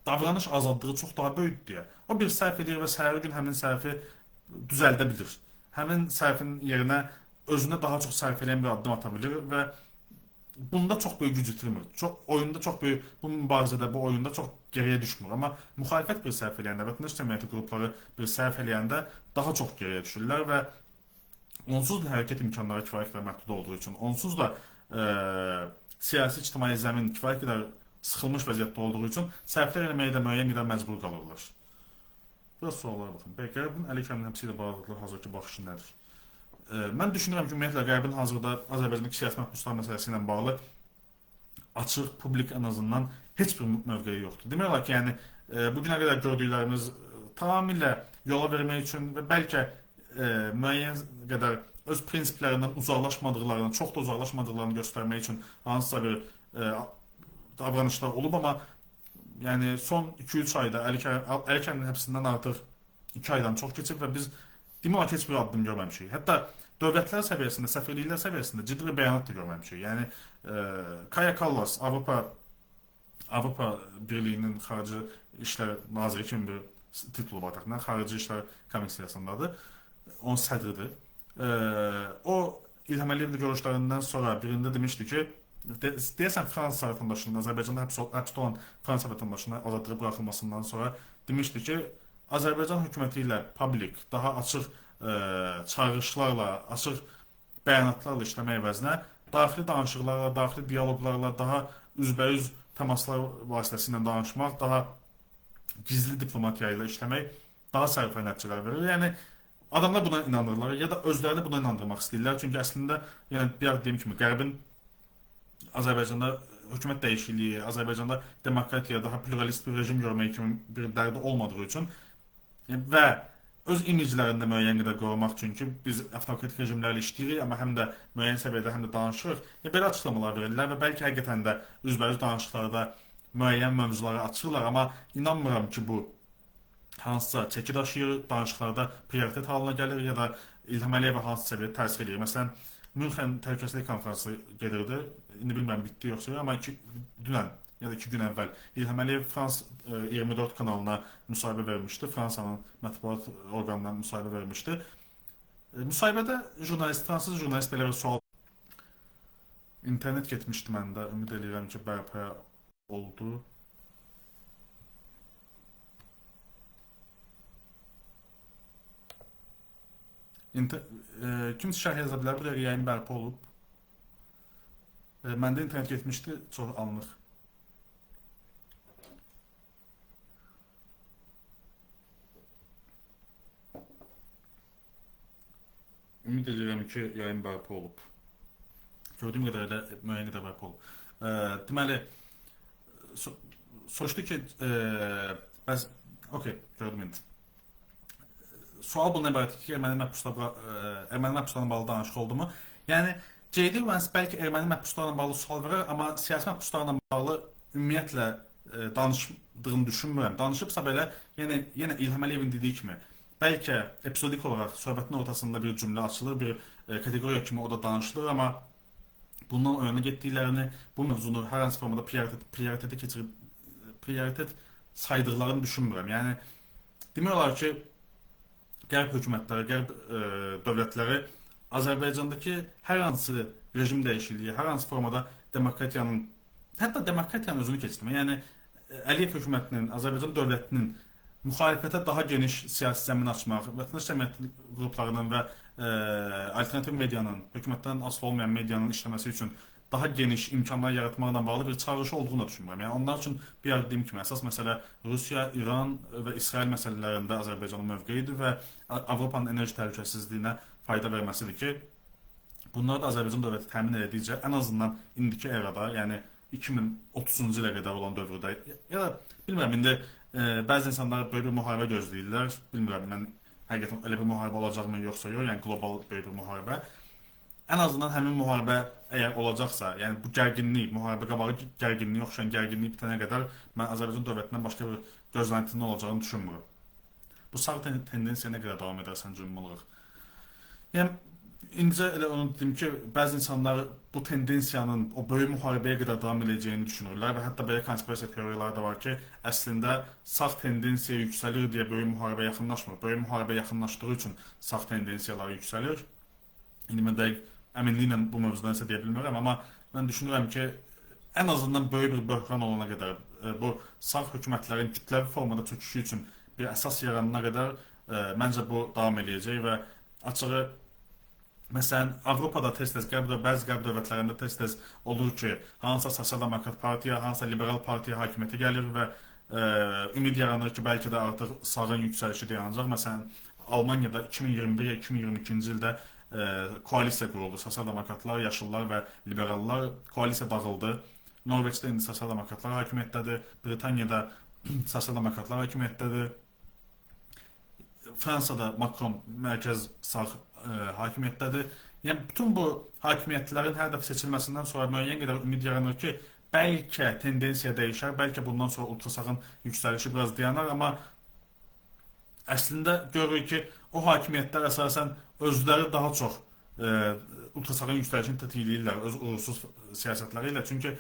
davranış azadlığı çox daha böyükdür deyə. O bir səhv edir və səhəri gün həmin səhvi düzəldə bilir. Həmin səhvin yerinə özünə daha çox sərf edən bir addım ata bilir və bunda çox böyük güc itirmir. Oyunda çox böyük, bu mübarizədə, bu oyunda çox geriyə düşmür. Amma müxalifət bir səhv eləyəndə, vətəndaş cəmiyyəti qrupları bir səhv eləyəndə daha çox geriyə düşürlər və onsuz da hərəkət imkanları kifayət qədər məhdud olduğu üçün, onsuz da siyasi ictimai zəmin kifayət qədər sıxılmış vəziyyətdə olduğu üçün səhvlər eləməyə də müəyyən qədər məcbur qalırlar. Biraz suallara baxın. Bəlkə bunun Əli Kərimin həbsi ilə bağlı hazırki baxışı nədir? Mən düşünürəm ki, ümumiyyətlə Qərbin hazırda Azərbaycandakı siyasi məhbuslar məsələsi ilə bağlı açıq, publik ən azından heç bir mövqeyi yoxdur. Demək olar ki, yəni bugünə qədər gördüklərimiz tamamilə yola vermək üçün və bəlkə müəyyən qədər öz prinsiplərindən uzaqlaşmadıqlarını, çox da uzaqlaşmadıqlarını göstərmək üçün hansısa bir davranışlar olub, amma yəni son 2-3 ayda Əli Kərimin həbsindən artıq 2 aydan çox keçib və biz demək olar ki, heç bir addım görməmişik. Hətta dövlətlər səviyyəsində, səfirliklər səviyyəsində ciddi bir bəyanat da görməmişik. Yəni Kaja Kallas, Avropa Birliyinin Xarici İşlər Naziri kimi bir titulu var təxminən, Xarici İşlər Komissiyasındadır. Onun sədridir. O İlham Əliyevlə görüşlərindən sonra birində demişdi ki, deyəsən Fransa vətəndaşının, Azərbaycanda həbsdə olan Fransa vətəndaşına azadlığı buraxılmasından sonra demişdi ki, Azərbaycan hökuməti ilə publik, daha açıq çağırışlarla, açıq bəyanatlarla işləmək əvəzinə daxili danışıqlarla, daxili diyaloqlarla, daha üzbəüz təmaslar vasitəsilə danışmaq, daha gizli diplomatiya ilə işləmək daha sərfəli nəticələr verir. Yəni adamlar buna inanırlar ya da özlərini buna inandırmaq istəyirlər. Çünki əslində, yəni bir dediyim kimi, Qərbin Azərbaycanda hökumət dəyişikliyi, Azərbaycanda demokratiya, daha pluralist bir rejim görmək kimi bir dərdi olmadığı üçün və öz imiclərini də müəyyən qədər qorumaq üçün ki, biz avtokratik rejimlərlə işləyirik, amma həm də müəyyən səviyyədə həm də danışırıq. Belə açıqlamalar verirlər və bəlkə həqiqətən də üzbəüz danışıqlarda müəyyən mövzuları açırlar, amma inanmıram ki, bu hansısa çəki daşıyır, danışıqlarda prioritet halına gəlir ya da İlham Əliyevə hansı səviyyədə təsir edir. Məsələn, Münxen Təhlükəsizlik Konfransı gedirdi. İndi bilmirəm bitdi yoxsa yox, amma dünən ya da 2 gün əvvəl İlham Əliyev Frans 24 kanalına müsahibə vermişdi. Fransanın mətbuat orqanına müsahibə vermişdi. Müsahibədə fransız jurnalist belə bir sual. İnternet getmişdi məndə. Ümid edirəm ki, bərpa oldu. Kimsə şərh yaza bilər, bu dəqiqə yayın bərpa olub. Məndə internet getmişdi, çox anlıq. Ümid edirəm ki, yayın bərpa olub. Gördüyüm qədərlə müəyyən qədər bərpa olub. Deməli, soruşdu ki, bəs, okey, gördüm indi. Sual bundan ibarətdir ki, erməni məhbuslarla bağlı danışıq oldu mu? Yəni, J.D. Vance bəlkə erməni məhbuslarla bağlı sual verir, amma siyasi məhbuslarla bağlı ümumiyyətlə danışdığını düşünmürəm. Danışıbsa belə, yenə İlham Əliyevin dediyi kimi, bəlkə epizodik olaraq söhbətin ortasında bir cümlə açılır, bir kateqoriya kimi o da danışılır, amma bundan o yana getdiklərini, bu mövzunu hər hansı formada prioritet saydıqlarını düşünmürəm. Yəni, demək olar ki, qərb hökumətləri, qərb dövlətləri Azərbaycandakı hər hansı rejim dəyişikliyi, hər hansı formada demokratiyanın, hətta demokratiyanın özünü keçdirmə, yəni Əliyev hökumətinin, Azərbaycan dövlətinin müxalifətə daha geniş siyasi zəmin açmaq, vətəndaş cəmiyyəti qruplarının və alternativ medianın, hökumətdən asılı olmayan medianın işləməsi üçün daha geniş imkanlar yaratmaqla bağlı bir çağırışı olduğunu da düşünmürəm. Yəni onlar üçün bir yer dediyim kimi əsas məsələ Rusiya, İran və İsrail məsələlərində Azərbaycanın mövqeyidir və Avropanın enerji təhlükəsizliyinə fayda verməsidir ki, bunları da Azərbaycan dövləti təmin edəcək ən azından indiki erada, yəni 2030-cu ilə qədər olan dövrdə, ya da bilmirəm, indi bəzi insanlar böyük bir müharibə gözləyirlər, bilmirəm, mən həqiqətən elə bir müharibə olacaqmı yoxsa yox, yəni qlobal böyük bir müharibə. Ən azından həmin müharibə əgər olacaqsa, yəni bu gərginlik, müharibə qabağı gərginliyi oxşayan gərginlik bitənə qədər mən Azərbaycan dövlətindən başqa bir gözləntinin olacağını düşünmürəm. Bu sağ tendensiya nə qədər davam edər səncə ümumi olaraq? Yəni, incə elə onu dedim ki, bəzi insanlar bu tendensiyanın o böyük müharibəyə qədər davam edəcəyini düşünürlər və hətta belə konspirasiya teoriyaları da var ki, əslində sağ tendensiya yüksəlir deyə böyük müharibə yaxınlaşmır. Böyük müharibə yaxınlaşdığı üçün sağ tendensiyalar yüksəlir. İndi mən dəqiq əminliklə bu mövzudan isə deyə bilmirəm, amma mən düşünürəm ki, ən azından böyük bir böhran olana qədər, bu sağ hökumətlərin kütləvi formada çöküşü üçün bir əsas yaranana qədər məncə bu davam edəcək və açığı, məsələn, Avropada tez-tez, bəzi qərb dövlətlərində tez-tez olur ki, hansısa sosial-demokrat partiya, hansısa liberal partiya hakimiyyətə gəlir və ümid yaranır ki, bəlkə də artıq sağın yüksəlişi dayanacaq. Məsələn, Almaniyada 2021 ya 2022-ci ildə koalisiya quruldu. Sosial-demokratlar, yaşıllar və liberallar koalisiya dağıldı. Norveçdə indi sosial-demokratlar hakimiyyətdədir. Britaniyada sosial-demokratlar hakimiyyətdədir. Fransada Macron mərkəz sağ hakimiyyətdədir. Yəni, bütün bu hakimiyyətlərin hər dəfə seçilməsindən sonra müəyyən qədər ümid yaranır ki, bəlkə tendensiya dəyişər, bəlkə bundan sonra ultrasağın yüksəlişi biraz dayanar, amma əslində görürük ki, o hakimiyyətlər əsasən özləri daha çox ultrasağın yüksəlişini tətikləyirlər öz uğursuz siyasətləri ilə. Çünki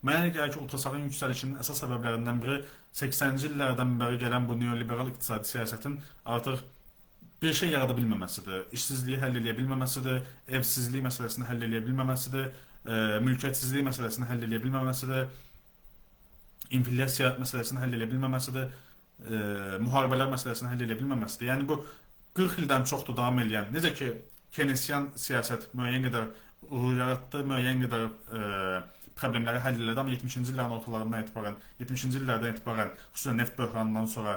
mənə gəlir ki, ultrasağın yüksəlişinin əsas səbəblərindən biri 80-ci illərdən bəri gələn bu neoliberal iqtisadi siyasətin artıq bir şey yarada bilməməsidir. İşsizliyi həll edə bilməməsidir, evsizlik məsələsini həll edə bilməməsidir, mülkiyyətsizlik məsələsini həll edə bilməməsidir, inflyasiya məsələsini həll edə bilməməsidir, müharibələr məsələsini həll edə bilməməsidir. Yəni bu 40 ildən çoxdur davam edən, necə ki, Keynesyen siyasət müəyyən qədər uğur yaratdı, müəyyən qədər problemləri həll elədi, amma 70-ci illərin ortalarından etibarən, 70-ci illərdən etibarən, xüsusən neft böhranından sonra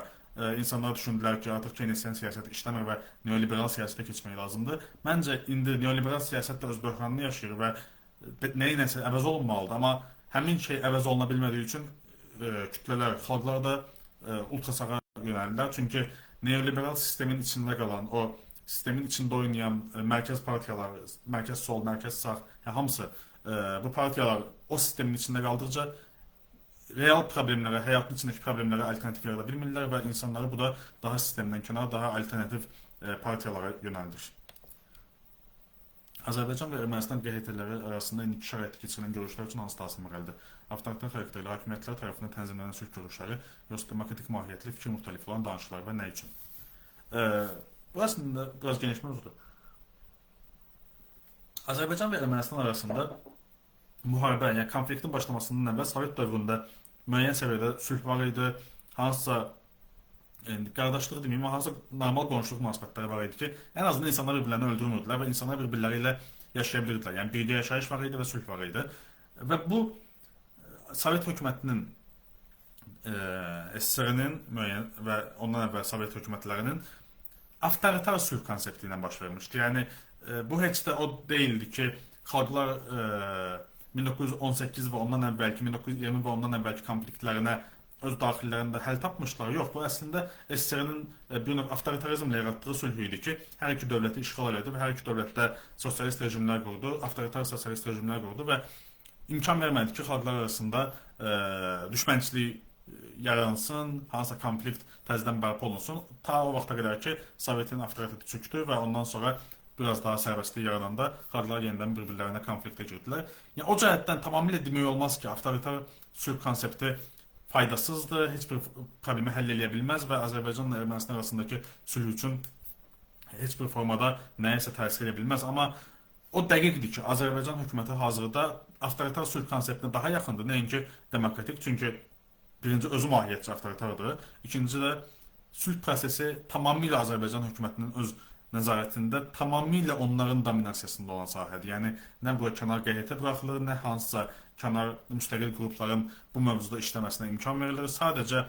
insanlar düşündülər ki, artıq Keynesyen siyasəti işləmir və neoliberal siyasətə keçmək lazımdır. Məncə indi neoliberal siyasət də öz böhranını yaşayır və nəyinəsə əvəz olunmalıdır, amma həmin şey əvəz oluna bilmədiyi üçün kütlələr, xalqlar da ultrasağa yönəlirlər. Çünki neoliberal sistemin içində qalan, o sistemin içində oynayan mərkəz partiyaları, mərkəz sol, mərkəz sağ, hamısı bu partiyalar o sistemin içində qaldıqca real problemlərə, həyatın içindəki problemlərə alternativ yarada bilmirlər və insanları bu da daha sistemdən kənar, daha alternativ partiyalara yönəldir. Azərbaycan və Ermənistan QHT-ləri arasında indiki şəraitdə keçirilən görüşlər üçün hansı təsir məqəlidir? Avtoritar xarakterli hakimiyyətlər tərəfindən tənzimlənən sülh görüşləri, yoxsa demokratik mahiyyətli fikir müxtəlif olan danışıqlar və nə üçün? Bu əslində biraz geniş mövzudur. Azərbaycan və Ermənistan arasında müharibə, yəni konfliktin başlamasından əvvəl Sovet dövründə müəyyən səviyyədə sülh var idi. Hansısa qardaşlıq deməyim, hansısa normal qonşuluq münasibətləri var idi ki, ən azından insanlar bir-birlərini öldürmürdülər və insanlar bir-birləri ilə yaşaya bilirdilər. Yəni birgə yaşayış var idi və sülh var idi. Və bu Sovet hökumətinin, SSR-nin müəyyən və ondan əvvəl Sovet hökumətlərinin avtoritar sülh konsepti ilə baş vermişdi. Yəni bu heç də o deyildi ki, xalqlar 1918 və ondan əvvəlki, 1920 və ondan əvvəlki konfliktlərinə öz daxillərində həll tapmışlar. Yox, bu əslində SSR-nin bir növ avtoritarizmlə yaratdığı sülh idi ki, hər iki dövləti işğal elədi və hər iki dövlətdə sosialist rejimlər qurdu, avtoritar sosialist rejimlər qurdu və imkan vermədi ki, xalqlar arasında düşmənçilik yaransın, hansısa konflikt təzədən bərpa olunsun. Ta o vaxta qədər ki, Sovetin avtoriteti çökdü və ondan sonra biraz daha sərbəstlik yarananda xalqlar yenidən bir-birlərinə konfliktə girdilər. Yəni o cəhətdən tamamilə demək olmaz ki, avtoritar sülh konsepti faydasızdır, heç bir problemi həll edə bilməz və Azərbaycan və Ermənistan arasındakı sülh üçün heç bir formada nəyəsə təsir edə bilməz. Amma o dəqiqdir ki, Azərbaycan hökuməti hazırda avtoritar sülh konseptinə daha yaxındır, nəinki demokratik, çünki birinci özü mahiyyətcə avtoritardır, ikinci də sülh prosesi tamamilə Azərbaycan hökumətinin öz nəzarətində, tamamilə onların dominasiyasında olan sahədir. Yəni nə bura kənar QHT buraxılır, nə hansısa kənar müstəqil qrupların bu mövzuda işləməsinə imkan verilir. Sadəcə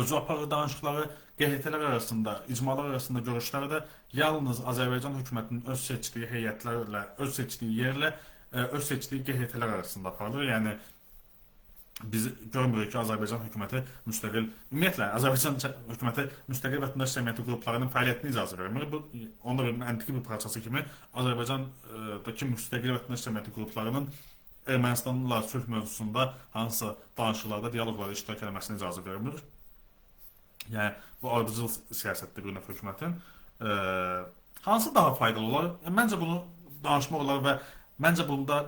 özü aparır danışıqları, QHT-lər arasında, icmalar arasında görüşlərdə yalnız Azərbaycan hökumətinin öz seçdiyi heyətlərlə, öz seçdiyi yerlə, öz seçdiyi QHT-lər arasında aparılır. Yəni biz görmürük ki, Azərbaycan hökuməti müstəqil, ümumiyyətlə Azərbaycan hökuməti müstəqil vətəndaş cəmiyyəti qruplarının fəaliyyətinə icazə vermir. Bu onda bir məntiqi bir parçası kimi Azərbaycandakı müstəqil vətəndaş cəmiyyəti qruplarının Ermənistanla sülh mövzusunda hansısa danışıqlarda, dialoqlarda iştirak etməsinə icazə vermir. Yəni bu ardıcıl siyasətdir bir növ hökumətin. Hansı daha faydalı olar? Məncə bunu danışmaq olar və məncə bunda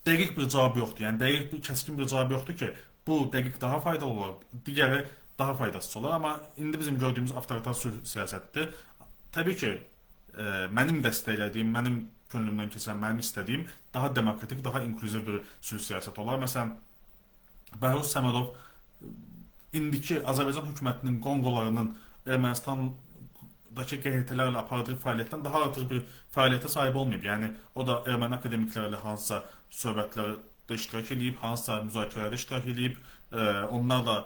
dəqiq bir cavab yoxdur. Yəni dəqiq bir, kəskin bir cavab yoxdur ki, bu dəqiq daha faydalı olar, digəri daha faydasız olar. Amma indi bizim gördüyümüz avtoritar sülh siyasətdir. Təbii ki, mənim dəstəklədiyim, mənim könlümdən keçən, mənim istədiyim daha demokratik, daha inklüziv bir sülh siyasəti olar. Məsələn, Bəhruz Səmədov indiki Azərbaycan hökumətinin qonqolarının Ermənistandakı QHT-lərlə apardığı fəaliyyətdən daha artıq bir fəaliyyətə sahib olmayıb. Yəni o da erməni akademiklərlə hansısa söhbətlərdə iştirak edib, hansısa müzakirələrdə iştirak edib, onlar da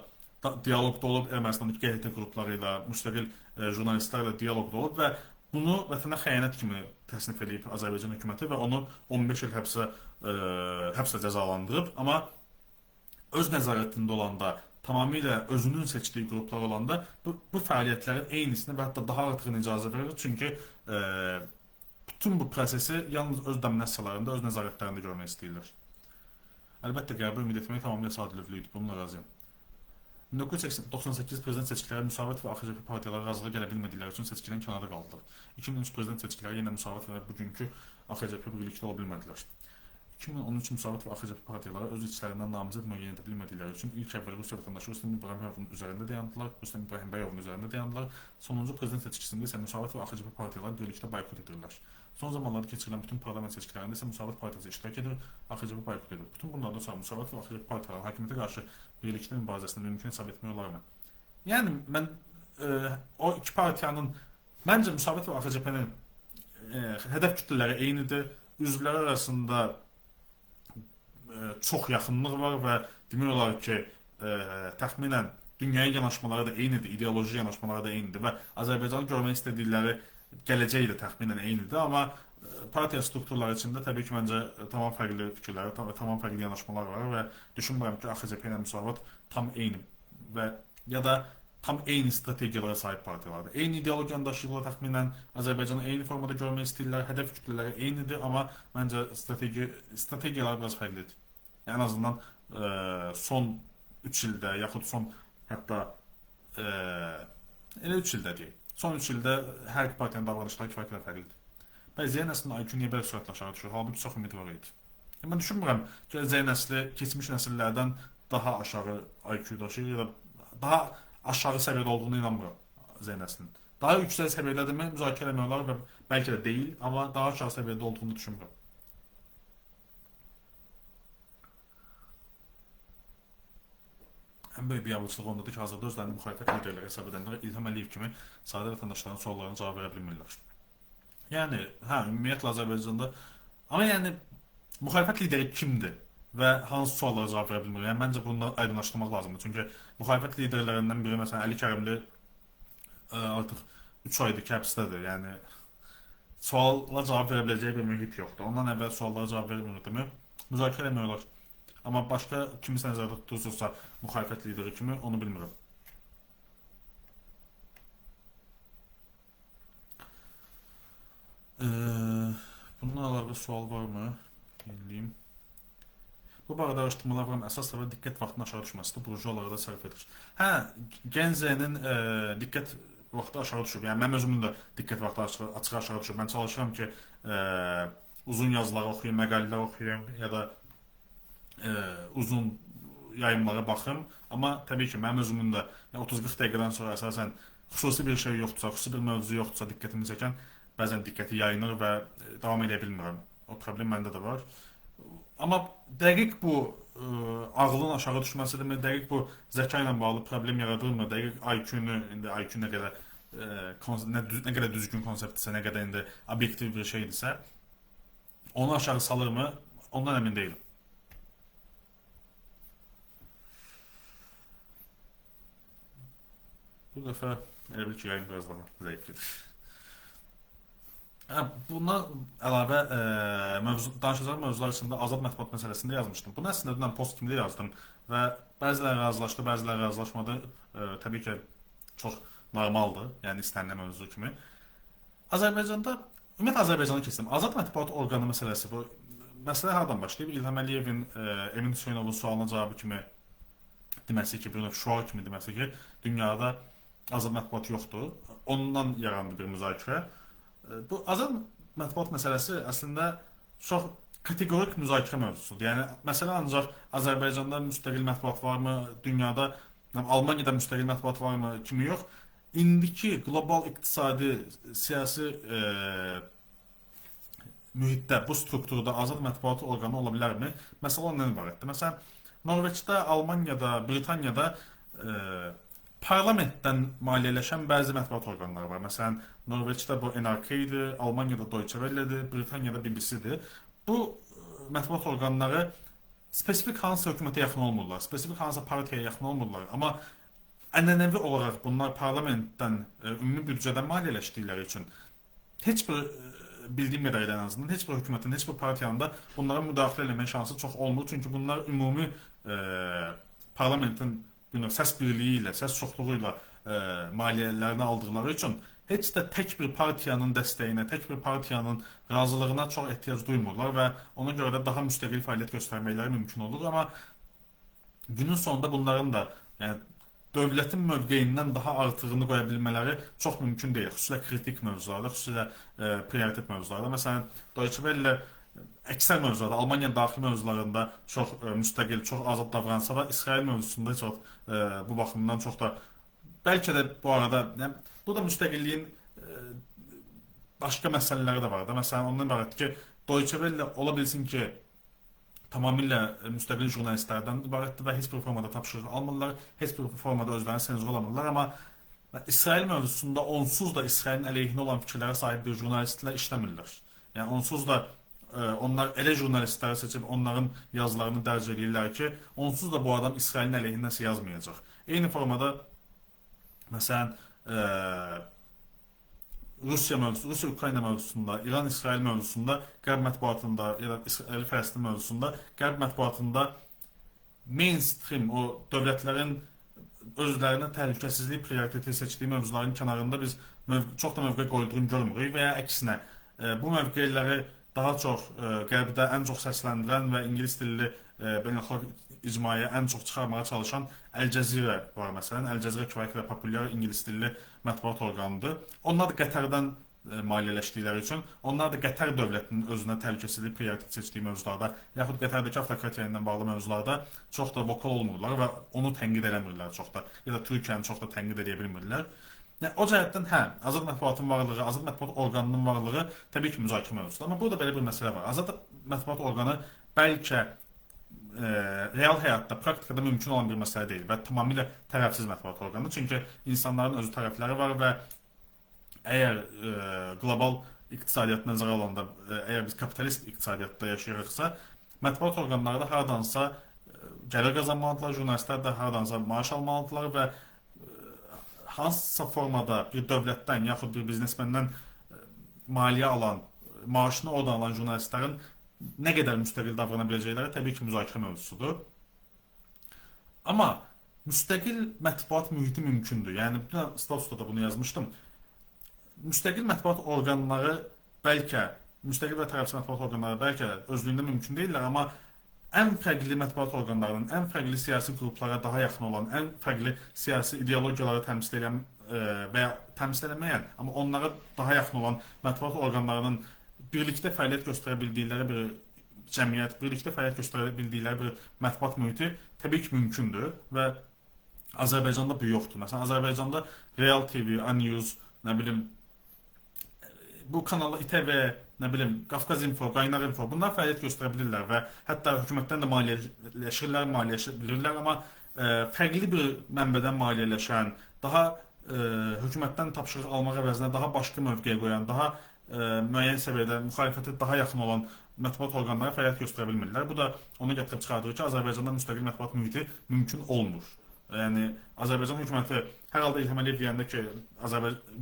dialoqda olub, Ermənistandakı QHT qrupları ilə, müstəqil jurnalistlərlə dialoqda olub və bunu vətənə xəyanət kimi təsnif edib Azərbaycan hökuməti və onu 15 il həbslə cəzalandırıb. Amma öz nəzarətində olanda, tamamilə özünün seçdiyi qruplar olanda bu fəaliyyətlərin eynisini və hətta daha artıqını icazə verir. Çünki bütün bu prosesi yalnız öz dominasiyalarında, öz nəzarətlərində görmək istəyirlər. Əlbəttə, Qərbi ümid etmək tamamilə sadəlövlü idi, bununla razıyam. 1998 prezident seçkiləri Müsavat və AXCP partiyaları razılığa gələ bilmədikləri üçün seçkidən kənarda qaldılar. 2003 prezident seçkiləri yenə Müsavat və bugünkü AXCP birlikdə ola bilmədilər. 2013 Müsavat və AXCP partiyaları öz içlərindən namizəd müəyyən edə bilmədikləri üçün ilk əvvəl Rusiya vətəndaşı Rüstəm İbrahimovun üzərində dayandılar, Rüstəm İbrahimbəyovun üzərində dayandılar. Sonuncu prezident seçkisində isə Müsavat və AXCP partiyaları birlikdə boykot edirlər. Son zamanlarda keçirilən bütün parlament seçkilərində isə Müsavat partiyası iştirak edir, AXCP boykot edir. Bütün bunlardan sonra Müsavat və AXCP partiyaları hakimiyyətə qarşı birlikdə mübarizəsində mümkün hesab etmək olarmı? Yəni mən o iki partiyanın, məncə Müsavat və AXCP-nin hədəf kütlələri eynidir, üzvləri arasında çox yaxınlıq var və demək olar ki, təxminən dünyaya yanaşmaları da eynidir, ideoloji yanaşmaları da eynidir və Azərbaycanı görmək istədikləri gələcəyi də təxminən eynidir. Amma partiya strukturları içində təbii ki, məncə tamam fərqli fikirlər, tamam fərqli yanaşmalar var və düşünmürəm ki, AXCP ilə Müsavat tam eyni və ya da tam eyni strategiyalara sahib partiyalardır. Eyni ideologiyanı daşıyırlar təxminən, Azərbaycanı eyni formada görmək istəyirlər, hədəf kütlələri eynidir, amma məncə strategiyalar biraz fərqlidir. Yəni, ən azından son 3 ildə, yaxud son hətta elə 3 ildə deyək. Son 3 ildə hər iki partiyanın davranışları kifayət fərqlidir. Bəzi nəslin IQ niyə belə sürətlə aşağı düşür? Halbuki çox ümid var idi. Mən düşünmürəm ki, Z nəsli keçmiş nəsillərdən daha aşağı IQ daşıyır ya da daha aşağı səviyyədə olduğunu inanmıram Z nəslinin. Daha yüksək səviyyədədirmi müzakirə etmək və bəlkə də deyil, amma daha aşağı səviyyədə olduğunu düşünmürəm. Ən böyük biabırçılıq ondadır ki, hazırda özlərini müxalifət liderləri hesab edənlərə İlham Əliyev kimi sadə vətəndaşların suallarına cavab verə bilmirlər. Yəni, ümumiyyətlə Azərbaycanda, amma yəni müxalifət lideri kimdir və hansı suallara cavab verə bilmir? Yəni, məncə bunu aydınlaşdırmaq lazımdır. Çünki müxalifət liderlərindən biri, məsələn, Əli Kərimli artıq 3 aydır ki, həbsdədir. Yəni, suala cavab verə biləcəyi bir mühit yoxdur. Ondan əvvəl suallara cavab vermirdi, müzakirə etmiyorlar. Amma başqa kimisə nəzərdə tutursa müxalifət lideri kimi, onu bilmirəm. Bununla əlaqəli sual varmı? Eləyim. Bu barədə araşdırmalar var, əsas səbəb diqqət vaxtının aşağı düşməsidir, burjualara da sərf edilir. Gen Z-nin diqqət vaxtı aşağı düşür. Yəni, mənim özümün də diqqət vaxtı açıq aşağı düşür. Mən çalışıram ki, uzun yazılar oxuyum, məqalələr oxuyum ya da uzun yayımlara baxım. Amma təbii ki, mənim özümün də 30-40 dəqiqədən sonra əsasən xüsusi bir şey yoxdursa, xüsusi bir mövzu yoxdursa diqqətimi çəkən, bəzən diqqəti yayınır və davam edə bilmirəm. O problem məndə də var. Amma dəqiq bu ağlın aşağı düşməsidirmi, dəqiq bu zəka ilə bağlı problem yaradırmı, dəqiq IQ-nu, indi IQ nə qədər düzgün konseptdirsə, nə qədər indi obyektiv bir şeydirsə, onu aşağı salırmı, ondan əmin deyiləm. Bu dəfə elə bil ki, yayın biraz daha zəif gedir. Bundan əlavə danışacağım mövzular içində azad mətbuat məsələsində yazmışdım. Bunu əslində dünən post kimi də yazdım və bəziləri razılaşdı, bəziləri razılaşmadı. Təbii ki, çox normaldır, yəni istənilən mövzu kimi. Azərbaycanda, ümumiyyətlə Azərbaycanı keçdim. Azad mətbuat orqanı məsələsi bu. Məsələ hardan başlayıb? İlham Əliyevin Emin Hüseynovun sualına cavabı kimi deməsi ki, bir növ şüar kimi deməsi ki, dünyada azad mətbuat yoxdur. Ondan yarandı bir müzakirə. Bu azad mətbuat məsələsi əslində çox kategorik müzakirə mövzusudur. Yəni, məsələ ancaq Azərbaycanda müstəqil mətbuat varmı, dünyada, Almaniyada müstəqil mətbuat varmı kimi yox. İndiki qlobal iqtisadi, siyasi mühitdə, bu strukturda azad mətbuat orqanı ola bilərmi? Məsələ ondan ibarətdir. Məsələn, Norveçdə, Almaniyada, Britaniyada parlamentdən maliyyələşən bəzi mətbuat orqanları var. Məsələn, Norveçdə bu NRK-dir, Almaniyada Deutsche Welle-dir, Britaniyada BBC-dir. Bu mətbuat orqanları spesifik hansısa hökumətə yaxın olmurlar, spesifik hansısa partiyaya yaxın olmurlar. Amma ənənəvi olaraq bunlar parlamentdən, ümumi büdcədən maliyyələşdikləri üçün heç bir bildiyim qədərilə ən azından heç bir hökumətin, heç bir partiyanın da bunlara müdaxilə eləmək şansı çox olmur. Çünki bunlar ümumi parlamentin səs birliyi ilə, səs çoxluğu ilə maliyyələrini aldıqları üçün heç də tək bir partiyanın dəstəyinə, tək bir partiyanın razılığına çox ehtiyac duymurlar və ona görə də daha müstəqil fəaliyyət göstərməkləri mümkün olur. Amma günün sonunda bunların da dövlətin mövqeyindən daha artığını qoya bilmələri çox mümkün deyil. Xüsusilə kritik mövzularda, xüsusilə prioritet mövzularda. Məsələn, Deutsche Welle əksər mövzularda, Almaniyanın daxili mövzularında çox müstəqil, çox azad davransa da, İsrail mövzusunda çox bu baxımdan çox da, bəlkə də bu arada, bu da müstəqilliyin başqa məsələləri də var da. Məsələn, ondan ibarətdir ki, Deutsche Welle ola bilsin ki, tamamilə müstəqil jurnalistlərdən ibarətdir və heç bir formada tapşırıq almırlar, heç bir formada özlərini senzur olamırlar. Amma İsrail mövzusunda onsuz da İsrailin əleyhinə olan fikirlərə sahib bir jurnalistlər işləmirlər. Yəni, onsuz da onlar elə jurnalistləri seçib onların yazılarını dərc edirlər ki, onsuz da bu adam İsrailin əleyhinəsə yazmayacaq. Eyni formada, məsələn, Rusiya-Ukrayna mövzusunda, İran-İsrail mövzusunda, Qərb mətbuatında ya da İsrail-Fələstin mövzusunda, Qərb mətbuatında mainstream, o dövlətlərin özlərinə təhlükəsizlik prioriteti seçdiyi mövzuların kənarında biz çox da mövqe qoyduğunu görmürük və ya əksinə bu mövqeləri daha çox qərbdə ən çox səsləndirən və ingilis dilli beynəlxalq icmaya ən çox çıxarmağa çalışan Əl Cəzirə var məsələn. Əl Cəzirə kifayət qədər populyar ingilis dilli mətbuat orqanıdır. Onlar da Qətərdən maliyyələşdikləri üçün onlar da Qətər dövlətinin özünə təhlükəsizlik prioritet seçdiyi mövzularda yaxud Qətərdəki avtokratiya ilə bağlı mövzularda çox da vokal olmurlar və onu tənqid eləmirlər çox da ya da Türkiyəni çox da tənqid edə bilmirlər. Yəni, o cəhətdən hə, azad mətbuatın varlığı, azad mətbuat orqanının varlığı təbii ki, müzakirə mövzusudur. Amma burada belə bir məsələ var. Azad mətbuat orqanı bəlkə real həyatda, praktikada mümkün olan bir məsələ deyil və tamamilə tərəfsiz mətbuat orqanıdır. Çünki insanların özü tərəfləri var və əgər qlobal iqtisadiyyat nəzərə alanda, əgər biz kapitalist iqtisadiyyatda yaşayırıqsa, mətbuat orqanları da haradansa gəlir qazanmalıdırlar, jurnalistlər də haradansa maaş almalıdırlar və hansısa formada bir dövlətdən yaxud bir biznesməndən maliyyə alan, maaşını oradan alan jurnalistlərin nə qədər müstəqil davrana biləcəkləri təbii ki, müzakirə mövzusudur. Amma müstəqil mətbuat mühiti mümkündür. Yəni, statusda da bunu yazmışdım. Müstəqil mətbuat orqanları bəlkə, müstəqil və tərəfsiz mətbuat orqanları bəlkə özlüyündə mümkün deyirlər, amma ən fərqli mətbuat orqanlarının, ən fərqli siyasi qruplara daha yaxın olan, ən fərqli siyasi ideologiyaları təmsil edən və ya təmsil edəməyən, amma onlara daha yaxın olan mətbuat orqanlarının birlikdə fəaliyyət göstərə bildikləri bir cəmiyyət, birlikdə fəaliyyət göstərə bildikləri bir mətbuat mühiti təbii ki, mümkündür və Azərbaycanda bu yoxdur. Məsələn, Azərbaycanda Real TV, A-News, nə bilim, bu kanallar İTV, nə bilim, Qafqaz Info, Qaynar Info, bunlar fəaliyyət göstərə bilirlər və hətta hökumətdən də maliyyələşirlər, maliyyələşirlər, amma fərqli bir mənbədən maliyyələşən, daha hökumətdən tapşırıq almaq əvəzinə daha başqa mövqeyə qoyan, daha müəyyən səviyyədə müxalifətə daha yaxın olan mətbuat orqanları fəaliyyət göstərə bilmirlər. Bu da onu gətirib çıxardır ki, Azərbaycanda müstəqil mətbuat mühiti mümkün olmur. Yəni, Azərbaycan hökuməti hər halda İlham Əliyev deyəndə ki,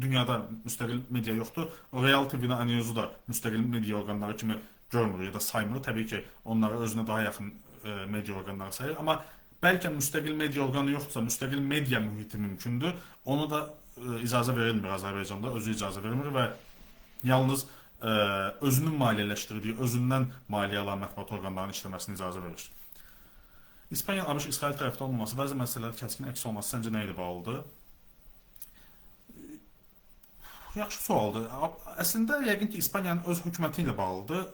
dünyada müstəqil media yoxdur, Real TV-ni, A-News-u da müstəqil media orqanları kimi görmür ya da saymır. Təbii ki, onları özünə daha yaxın media orqanları sayır. Amma bəlkə müstəqil media orqanı yoxdursa, müstəqil media mühiti mümkündür. Onu da icazə verilmir Azərbaycanda, özü icazə vermir və yalnız özünün maliyyələşdirdiyi, özündən maliyyə alan mətbuat orqanlarının işləməsini icazə verir. İspanya, ABŞ, İsrail tərəfdə olmaması, bəzi məsələlər kəskin əks olması səncə nə ilə bağlıdır? Yaxşı sualdır. Əslində, yəqin ki, İspaniyanın öz hökuməti ilə bağlıdır.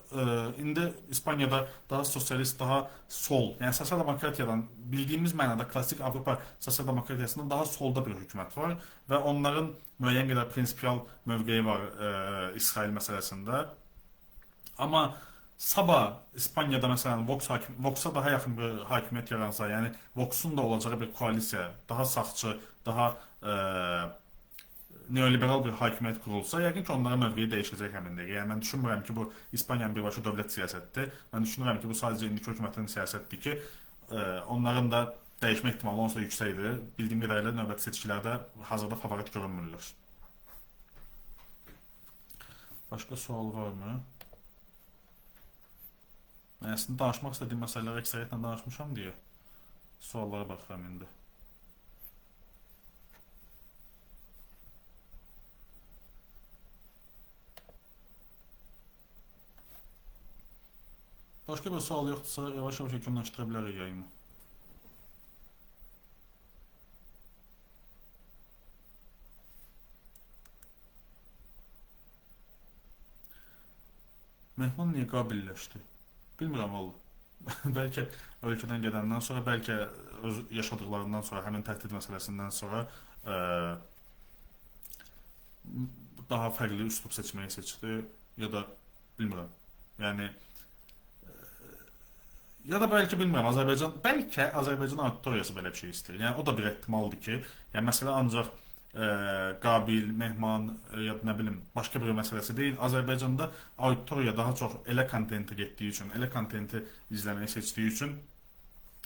İndi İspaniyada daha sosialist, daha sol, yəni sosial-demokratiyadan, bildiyimiz mənada klassik Avropa sosial-demokratiyasından daha solda bir hökumət var və onların müəyyən qədər prinsipial mövqeyi var İsrail məsələsində. Amma sabah İspaniyada məsələn Vox'a daha yaxın bir hakimiyyət yaransa, yəni Vox'un da olacağı bir koalisiya, daha sağçı, daha neoliberal bir hakimiyyət qurulsa, yəqin ki, onlara mövqeyi dəyişəcək həmin dəqiqə. Yəni, mən düşünmürəm ki, bu İspaniyanın birbaşa dövlət siyasətidir. Mən düşünürəm ki, bu sadəcə indiki hökumətinin siyasətidir ki, onların da dəyişmə ehtimalı onsuz da yüksəkdir. Bildiyim qədərilə növbəti seçkilərdə hazırda favorit görünmürlər. Başqa sual varmı? Mən əslində danışmaq istədiyim məsələləri əksəriyyətlə danışmışam deyə suallara baxıram indi. Başqa bir sual yoxdursa, yavaş-yavaş yekunlaşdıra bilərik yayını. Mehman niyə qabilləşdi? Bilmirəm valla. Bəlkə ölkədən gedəndən sonra, bəlkə öz yaşadıqlarından sonra, həmin təhdid məsələsindən sonra daha fərqli üslub seçməyi seçdi ya da bilmirəm. Yəni ya da bəlkə bilmirəm, bəlkə Azərbaycan auditoriyası belə bir şey istəyir. Yəni o da bir ehtimaldır ki, yəni məsələ ancaq Qabil, Mehman ya da nə bilim başqa bir məsələsi deyil. Azərbaycanda auditoriya daha çox elə kontenti getdiyi üçün, elə kontenti izləməyi seçdiyi üçün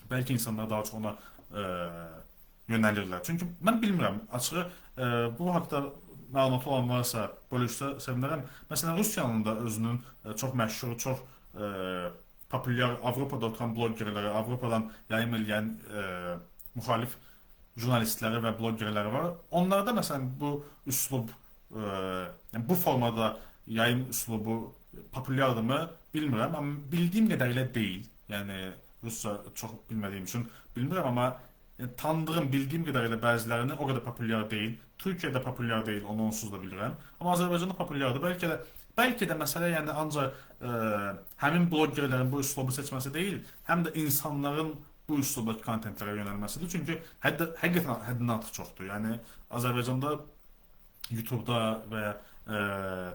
bəlkə insanlar daha çox ona yönəlirlər. Çünki mən bilmirəm, açığı bu haqda məlumatı olan varsa bölüşsə sevinərəm. Məsələn, Rusiyanın da özünün çox məşhur, çox populyar Avropada oturan blogerləri, Avropadan yayım eləyən müxalif jurnalistləri və blogerləri var. Onlarda məsələn bu üslub, yəni bu formada yayım üslubu populyardırmı bilmirəm, amma bildiyim qədərilə deyil. Yəni rusca çox bilmədiyim üçün bilmirəm, amma tanıdığım, bildiyim qədərilə bəzilərini o qədər populyar deyil. Türkiyədə populyar deyil, onu onsuz da bilirəm. Amma Azərbaycanda populyardır. Bəlkə də məsələ yəni ancaq həmin blogerlərin bu üslubu seçməsi deyil, həm də insanların bu üslubdakı kontentlərə yönəlməsidir. Çünki həqiqətən həddindən artıq çoxdur. Yəni Azərbaycanda YouTube'da və ya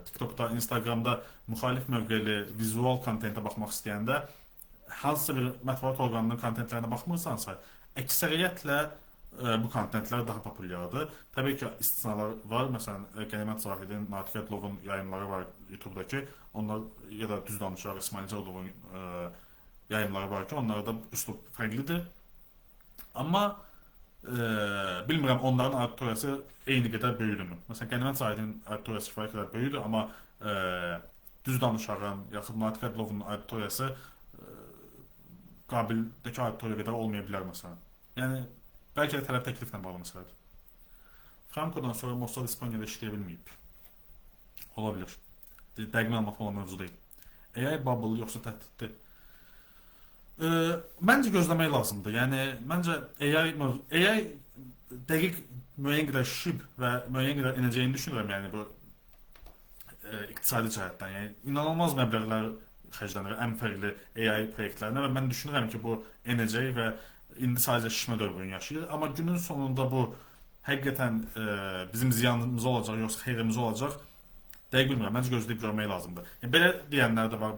TikTok'da, Instagram'da müxalif mövqeli vizual kontentə baxmaq istəyəndə hansısa bir mətbuat orqanının kontentlərinə baxmırsansa, əksəriyyətlə bu kontentlər daha populyardır. Təbii ki, istisnalar var. Məsələn, Qənimət Zahidin, Natiq Ədlovun yayımları var YouTube'dakı. Onlar ya da Düz Danışar, İsmail Cəvdovun yayımları var ki, onlarda üslub fərqlidir. Amma bilmirəm onların auditoriyası eyni qədər böyüdürmü? Məsələn, Qənimət Zahidin auditoriyası kifayət qədər böyüdür, amma Düz Danışarın, yaxud Natiq Ədlovun auditoriyası qabildəki auditoriya qədər olmaya bilər məsələn. Yəni, bəlkə də tələb təkliflə bağlı məsələdir. Frankodan sonra Mossad İspaniyada işləyə bilməyib. Ola bilir. Dəqiq məlumat olan mövzu deyil. AI bubble yoxsa təhdiddir? Məncə gözləmək lazımdır. Yəni, məncə AI dəqiq müəyyən qədər şişib və müəyyən qədər inəcəyini düşünürəm. Yəni, bu iqtisadi cəhətdən. Yəni, inanılmaz məbləğlər xərclənir ən fərqli AI proyektlərinə və mən düşünürəm ki, bu enəcək və indi sadəcə şişmə dövrünü yaşayır. Amma günün sonunda bu həqiqətən bizim ziyanımıza olacaq, yoxsa xeyrimizə olacaq, dəqiq bilmirəm. Məncə gözləyib görmək lazımdır. Yəni, belə deyənlər də var.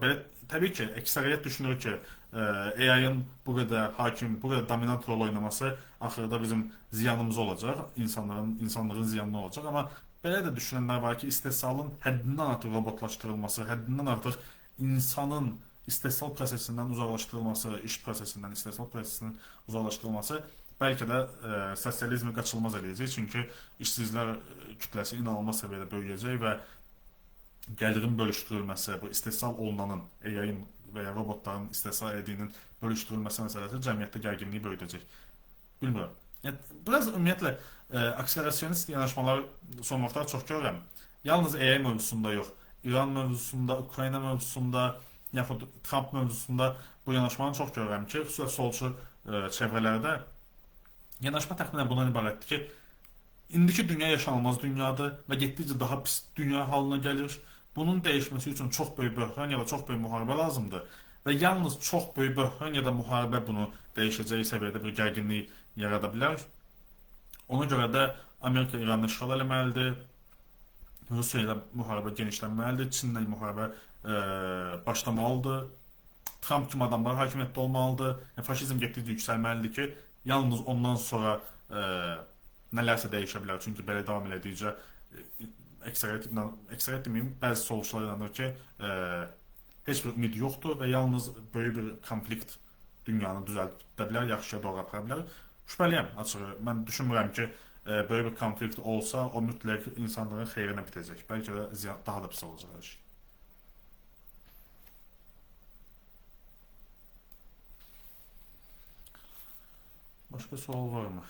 Təbii ki, əksəriyyət düşünür ki, AI-ın bu qədər hakim, bu qədər dominant rol oynaması axırda bizim ziyanımıza olacaq, insanlığın ziyanına olacaq. Amma belə də düşünənlər var ki, istehsalın həddindən artıq robotlaşdırılması, həddindən artıq insanın istehsal prosesindən uzaqlaşdırılması, iş prosesindən, istehsal prosesindən uzaqlaşdırılması bəlkə də sosializmi qaçılmaz edəcək. Çünki işsizlər kütləsi inanılmaz səviyyədə böyüyəcək və gəlirin bölüşdürülməsi, bu istehsal olunanın, AI-in və ya robotların istehsal edildiğinin bölüşdürülməsi məsələsi cəmiyyətdə gərginliyi böyüdəcək. Bilmirəm. Yəni, biraz ümumiyyətlə akselerasyonist yanaşmalar son vaxtlar çox görürəm. Yalnız AI mövzusunda yox, İran mövzusunda, Ukrayna mövzusunda, yaxud Trump mövzusunda bu yanaşmanı çox görürəm ki, xüsusilə solçu çevrələrdə yanaşma təxminən bundan ibarətdir ki, indiki dünya yaşanılmaz dünyadır və getdikcə daha pis dünya halına gəlir. Bunun dəyişməsi üçün çox böyük böhran ya da çox böyük müharibə lazımdır və yalnız çox böyük böhran ya da müharibə bunu dəyişəcəyi səviyyədə bir gərginlik yarada bilər. Ona görə də Amerika İranı işğal eləməlidir, Rusiya ilə müharibə genişlənməlidir, Çinlə müharibə başlamalıdır, Trump kimi adamlar hakimiyyətdə olmalıdır, faşizm getdikcə yüksəlməlidir ki, yalnız ondan sonra nələrsə dəyişə bilər. Çünki belə davam elədikcə əksəriyyət deməyim, bəzi solçular inanır ki, heç bir ümid yoxdur və yalnız böyük bir konflikt dünyanı düzəldə bilər, yaxşıya doğru apara bilər. Şübhəliyəm açığı. Mən düşünmürəm ki, böyük bir konflikt olsa, o mütləq insanların xeyrinə bitəcək. Bəlkə də daha da pis olacaq hər şey. Başqa sual var mı?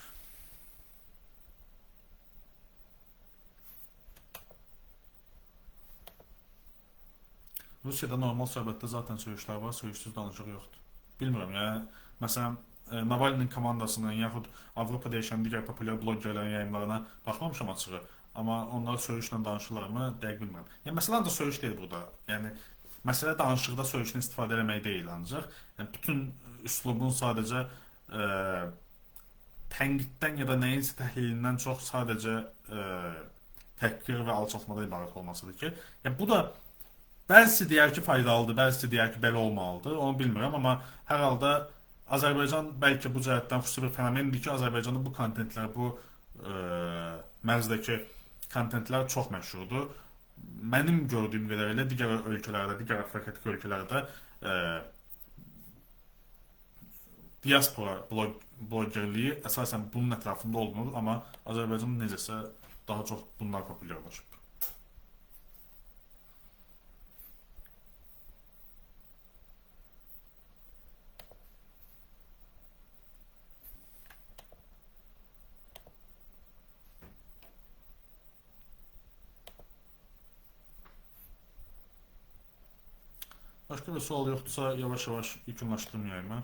Rusiyada normal söhbətdə zaten söyüşlər var, söyüşsüz danışıq yoxdur. Bilmirəm, yəni, məsələn, Navalny'nin komandasının, yaxud Avropada yaşayan digər populyar blogerlərin yayımlarına baxmamışam açığı. Amma onlar söyüşlə danışırlarmı, dəqiq bilmirəm. Yəni, məsələ ancaq söyüş deyil burada. Yəni, məsələ danışıqda söyüşdən istifadə eləmək deyil ancaq. Yəni, bütün üslubun sadəcə tənqiddən ya da nəyinsə təhlilindən çox sadəcə təhqir və alçaltmada ibarət olmasıdır ki, yəni, bu da bəzisi deyər ki, faydalıdır, bəzisi deyər ki, belə olmalıdır, onu bilmirəm, amma hər halda Azərbaycan bəlkə bu cəhətdən xüsusi bir fenomendir ki, Azərbaycanda bu kontentlər, bu mərzdəki kontentlər çox məşhurdur. Mənim gördüyüm qədərilə digər ölkələrdə, digər afrikatik ölkələrdə diaspora blogerliyi əsasən bunun ətrafında olunur, amma Azərbaycanda necəsə daha çox bunlar populyarlaşıb. Başqa bir sual yoxdursa yavaş-yavaş yekunlaşdırmayayım mən.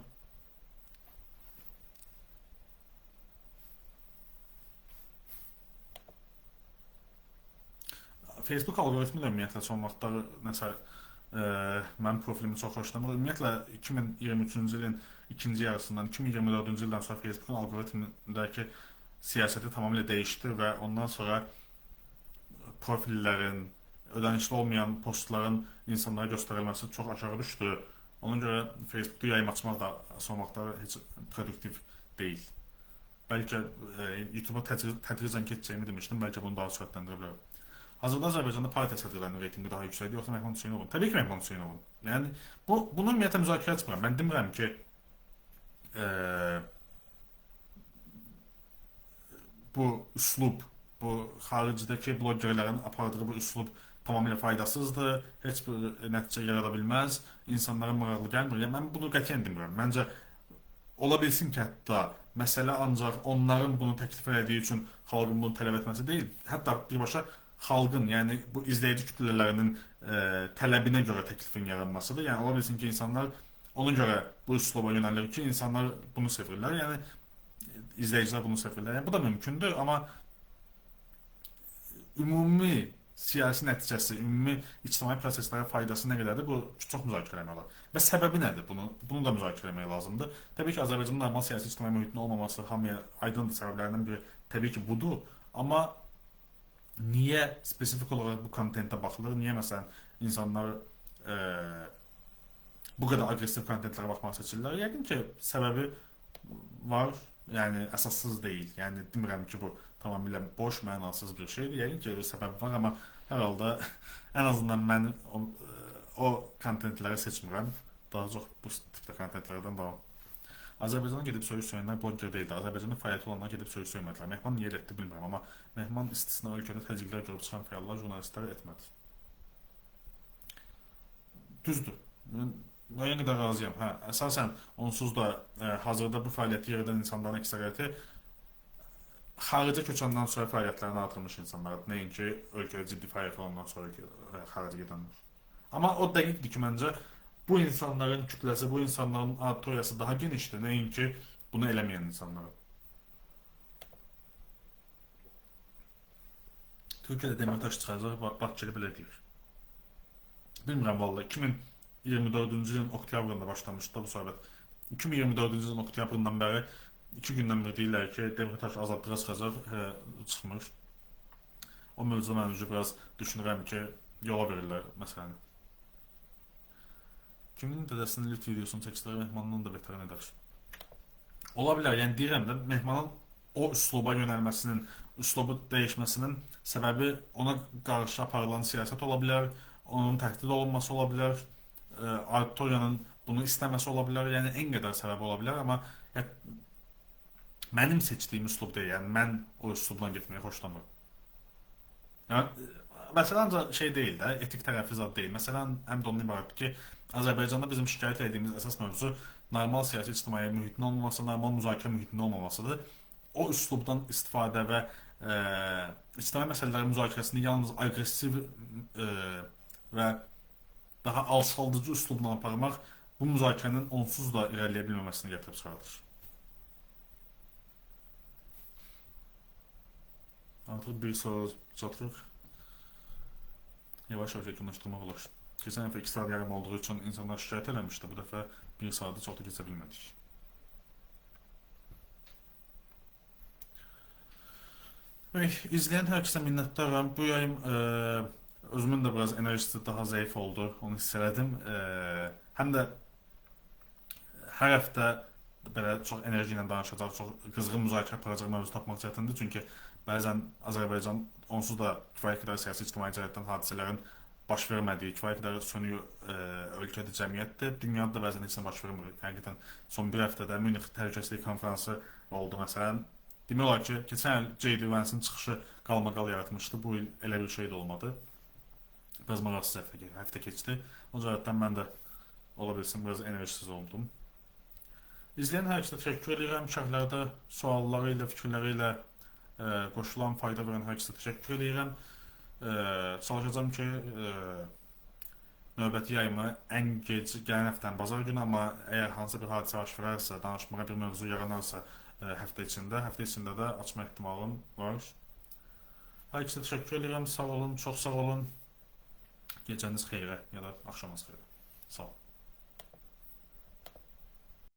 Facebook algoritmi də ümumiyyətlə son vaxtlar nəsə mənim profilimi çox xoşlamır. Ümumiyyətlə 2023-cü ilin ikinci yarısından 2024-cü ildən sonra Facebookun algoritmindəki siyasəti tamamilə dəyişdi və ondan sonra profillərin, ödənişli olmayan postların insanlara göstərilməsi çox aşağı düşdü. Ona görə Facebookda yayım açmaq da son vaxtlar heç produktiv deyil. Bəlkə YouTube-a tədricən keçəcəyimi demişdim, bəlkə bunu daha sürətləndirə bilərəm. Hazırda Azərbaycanda partiya sədrlərinin reytinqi daha yüksəkdir, yoxsa Mehman Hüseynovun? Təbii ki, Mehman Hüseynovun. Yəni bunu ümumiyyətlə müzakirə etmirəm. Mən demirəm ki, bu üslub, bu xaricdəki blogerlərin apardığı bu üslub tamamilə faydasızdır, heç bir nəticə yarada bilməz, insanlara maraqlı gəlmir. Yəni mən bunu qətiyyən demirəm. Məncə ola bilsin ki, hətta məsələ ancaq onların bunu təklif etdiyi üçün xalqın bunu tələb etməsi deyil. Hətta birbaşa xalqın, yəni bu izləyici kütlələrinin tələbinə görə təklifin yaranmasıdır. Yəni ola bilsin ki, insanlar ona görə bu üsluba yönəlir ki, insanlar bunu sevirlər. Yəni izləyicilər bunu sevirlər. Yəni bu da mümkündür, amma ümumi siyasi nəticəsi, ümumi ictimai proseslərə faydası nə qədərdir, bu çox müzakirə etmək olar. Və səbəbi nədir? Bunu da müzakirə etmək lazımdır. Təbii ki, Azərbaycanın normal siyasi ictimai mühitinin olmaması hamıya aydındır, səbəblərindən biri təbii ki, budur. Amma niyə spesifik olaraq bu kontentə baxılır? Niyə məsələn insanlar bu qədər aqressiv kontentlərə baxmağı seçirlər? Yəqin ki, səbəbi var, yəni əsassız deyil. Yəni demirəm ki, bu tamamilə boş, mənasız bir şeydir. Yəqin ki, bir səbəbi var, amma hər halda ən azından mən o kontentləri seçmirəm. Daha çox bu tipdə kontentlərdən davam. Azərbaycana gedib söyüş söyləyənlər bloger deyildi. Azərbaycanda fəaliyyəti olanlar gedib söyüş söylədilər. Mehman niyə etdi bilmirəm, amma Mehman istisna ölkədə təzyiqlər görüb çıxan fəallar jurnalistləri etmədi. Düzdür. Müəyyən qədər razıyam. Hə, əsasən onsuz da hazırda bu fəaliyyəti yeridən insanların əksəriyyəti xaricə köçəndən sonra fəaliyyətlərini artırmış insanlardır. Nəinki ölkədə ciddi fəaliyyət olandan sonra xaricə gedənlər. Amma o dəqiqdir ki, məncə bu insanların kütləsi, bu insanların auditoriyası daha genişdir, nəinki bunu eləməyən insanlar. Türkiyədə Demirtaş çıxacaq, Bakılı belə deyir. Bilmirəm valla, 2024-cü ilin oktyabrında başlamışdı bu söhbət. 2024-cü ilin oktyabrından bəri 2 gündən beri deyirlər ki, Demirtaş azadlığa çıxacaq, çıxmır. O mövzuda mən biraz düşünürəm ki, yola verirlər məsələni. Kimin dədəsinin lüt videosunu çəksələr, Mehmanın da betər edər. Ola bilər, yəni deyirəm də, Mehmanın o üsluba yönəlməsinin, üslubu dəyişməsinin səbəbi ona qarşı aparılan siyasət ola bilər, onun təhdid olunması ola bilər, auditoriyanın bunu istəməsi ola bilər, yəni en qədər səbəbi ola bilər, amma mənim seçdiyim üslub deyil, yəni mən o üslubdan getməyi xoşlamıram. Yəni, məsələn ancaq şey deyil də, etik tərəfi zad deyil. Məsələn, həm də onun ibarətdir ki, Azərbaycanda bizim şikayət etdiyimiz əsas mövzu normal siyasi ictimai mühitin olmaması, normal müzakirə mühitinin olmamasıdır. O üslubdan istifadə və ictimai məsələlərin müzakirəsini yalnız aqressiv və daha alçaldıcı üslubla aparmaq bu müzakirənin onsuz da irəliləyə bilməməsini gətirib çıxardır. Artıq bir soru çatırıq. Yavaş-yavaş yekunlaşdırmaq olar. Keçən dəfə 2 saat yarım olduğu üçün insanlar şikayət eləmişdi. Bu dəfə 1 saatı çox da keçə bilmədik. İzləyən hər kəsə minnətdaram. Bu yayım özümün də biraz enerjisi daha zəif oldu. Onu hiss elədim. Həm də hər həftə belə çox enerji ilə danışacaq, çox qızğın müzakirə aparacaq mövzu tapmaq çətindir. Çünki bəzən Azərbaycan onsuz da kifayət qədər siyasi ictimai cəhətdən hadisələrin baş vermədiyi, kifayət qədər sönük ölkədə cəmiyyətdir. Dünyada da bəzən heç nə baş vermir. Həqiqətən son bir həftədə Münih Təhlükəsizlik Konfransı oldu məsələn. Demək olar ki, keçən il J.D. Vance'ın çıxışı qalmaqal yaratmışdı. Bu il elə bir şey də olmadı. Biraz maraqsız həftə keçdi. O cəhətdən mən də ola bilsin biraz enerjisiz oldum. İzləyən hər kəsə təşəkkür edirəm. Şərhlərdə sualları ilə, fikirləri ilə qoşulan, fayda verən hər kəsə təşəkkür edirəm. Çalışacağım ki, növbəti yayımı ən gec gələn həftənin bazar günü, amma əgər hansısa bir hadisə baş verərsə, danışmağa bir mövzu yaranarsa həftə içində də açma ehtimalım var. Hər ikisinə təşəkkür edirəm. Sağ olun, çox sağ olun. Gecəniz xeyrə ya da axşamınız xeyrə. Sağ olun.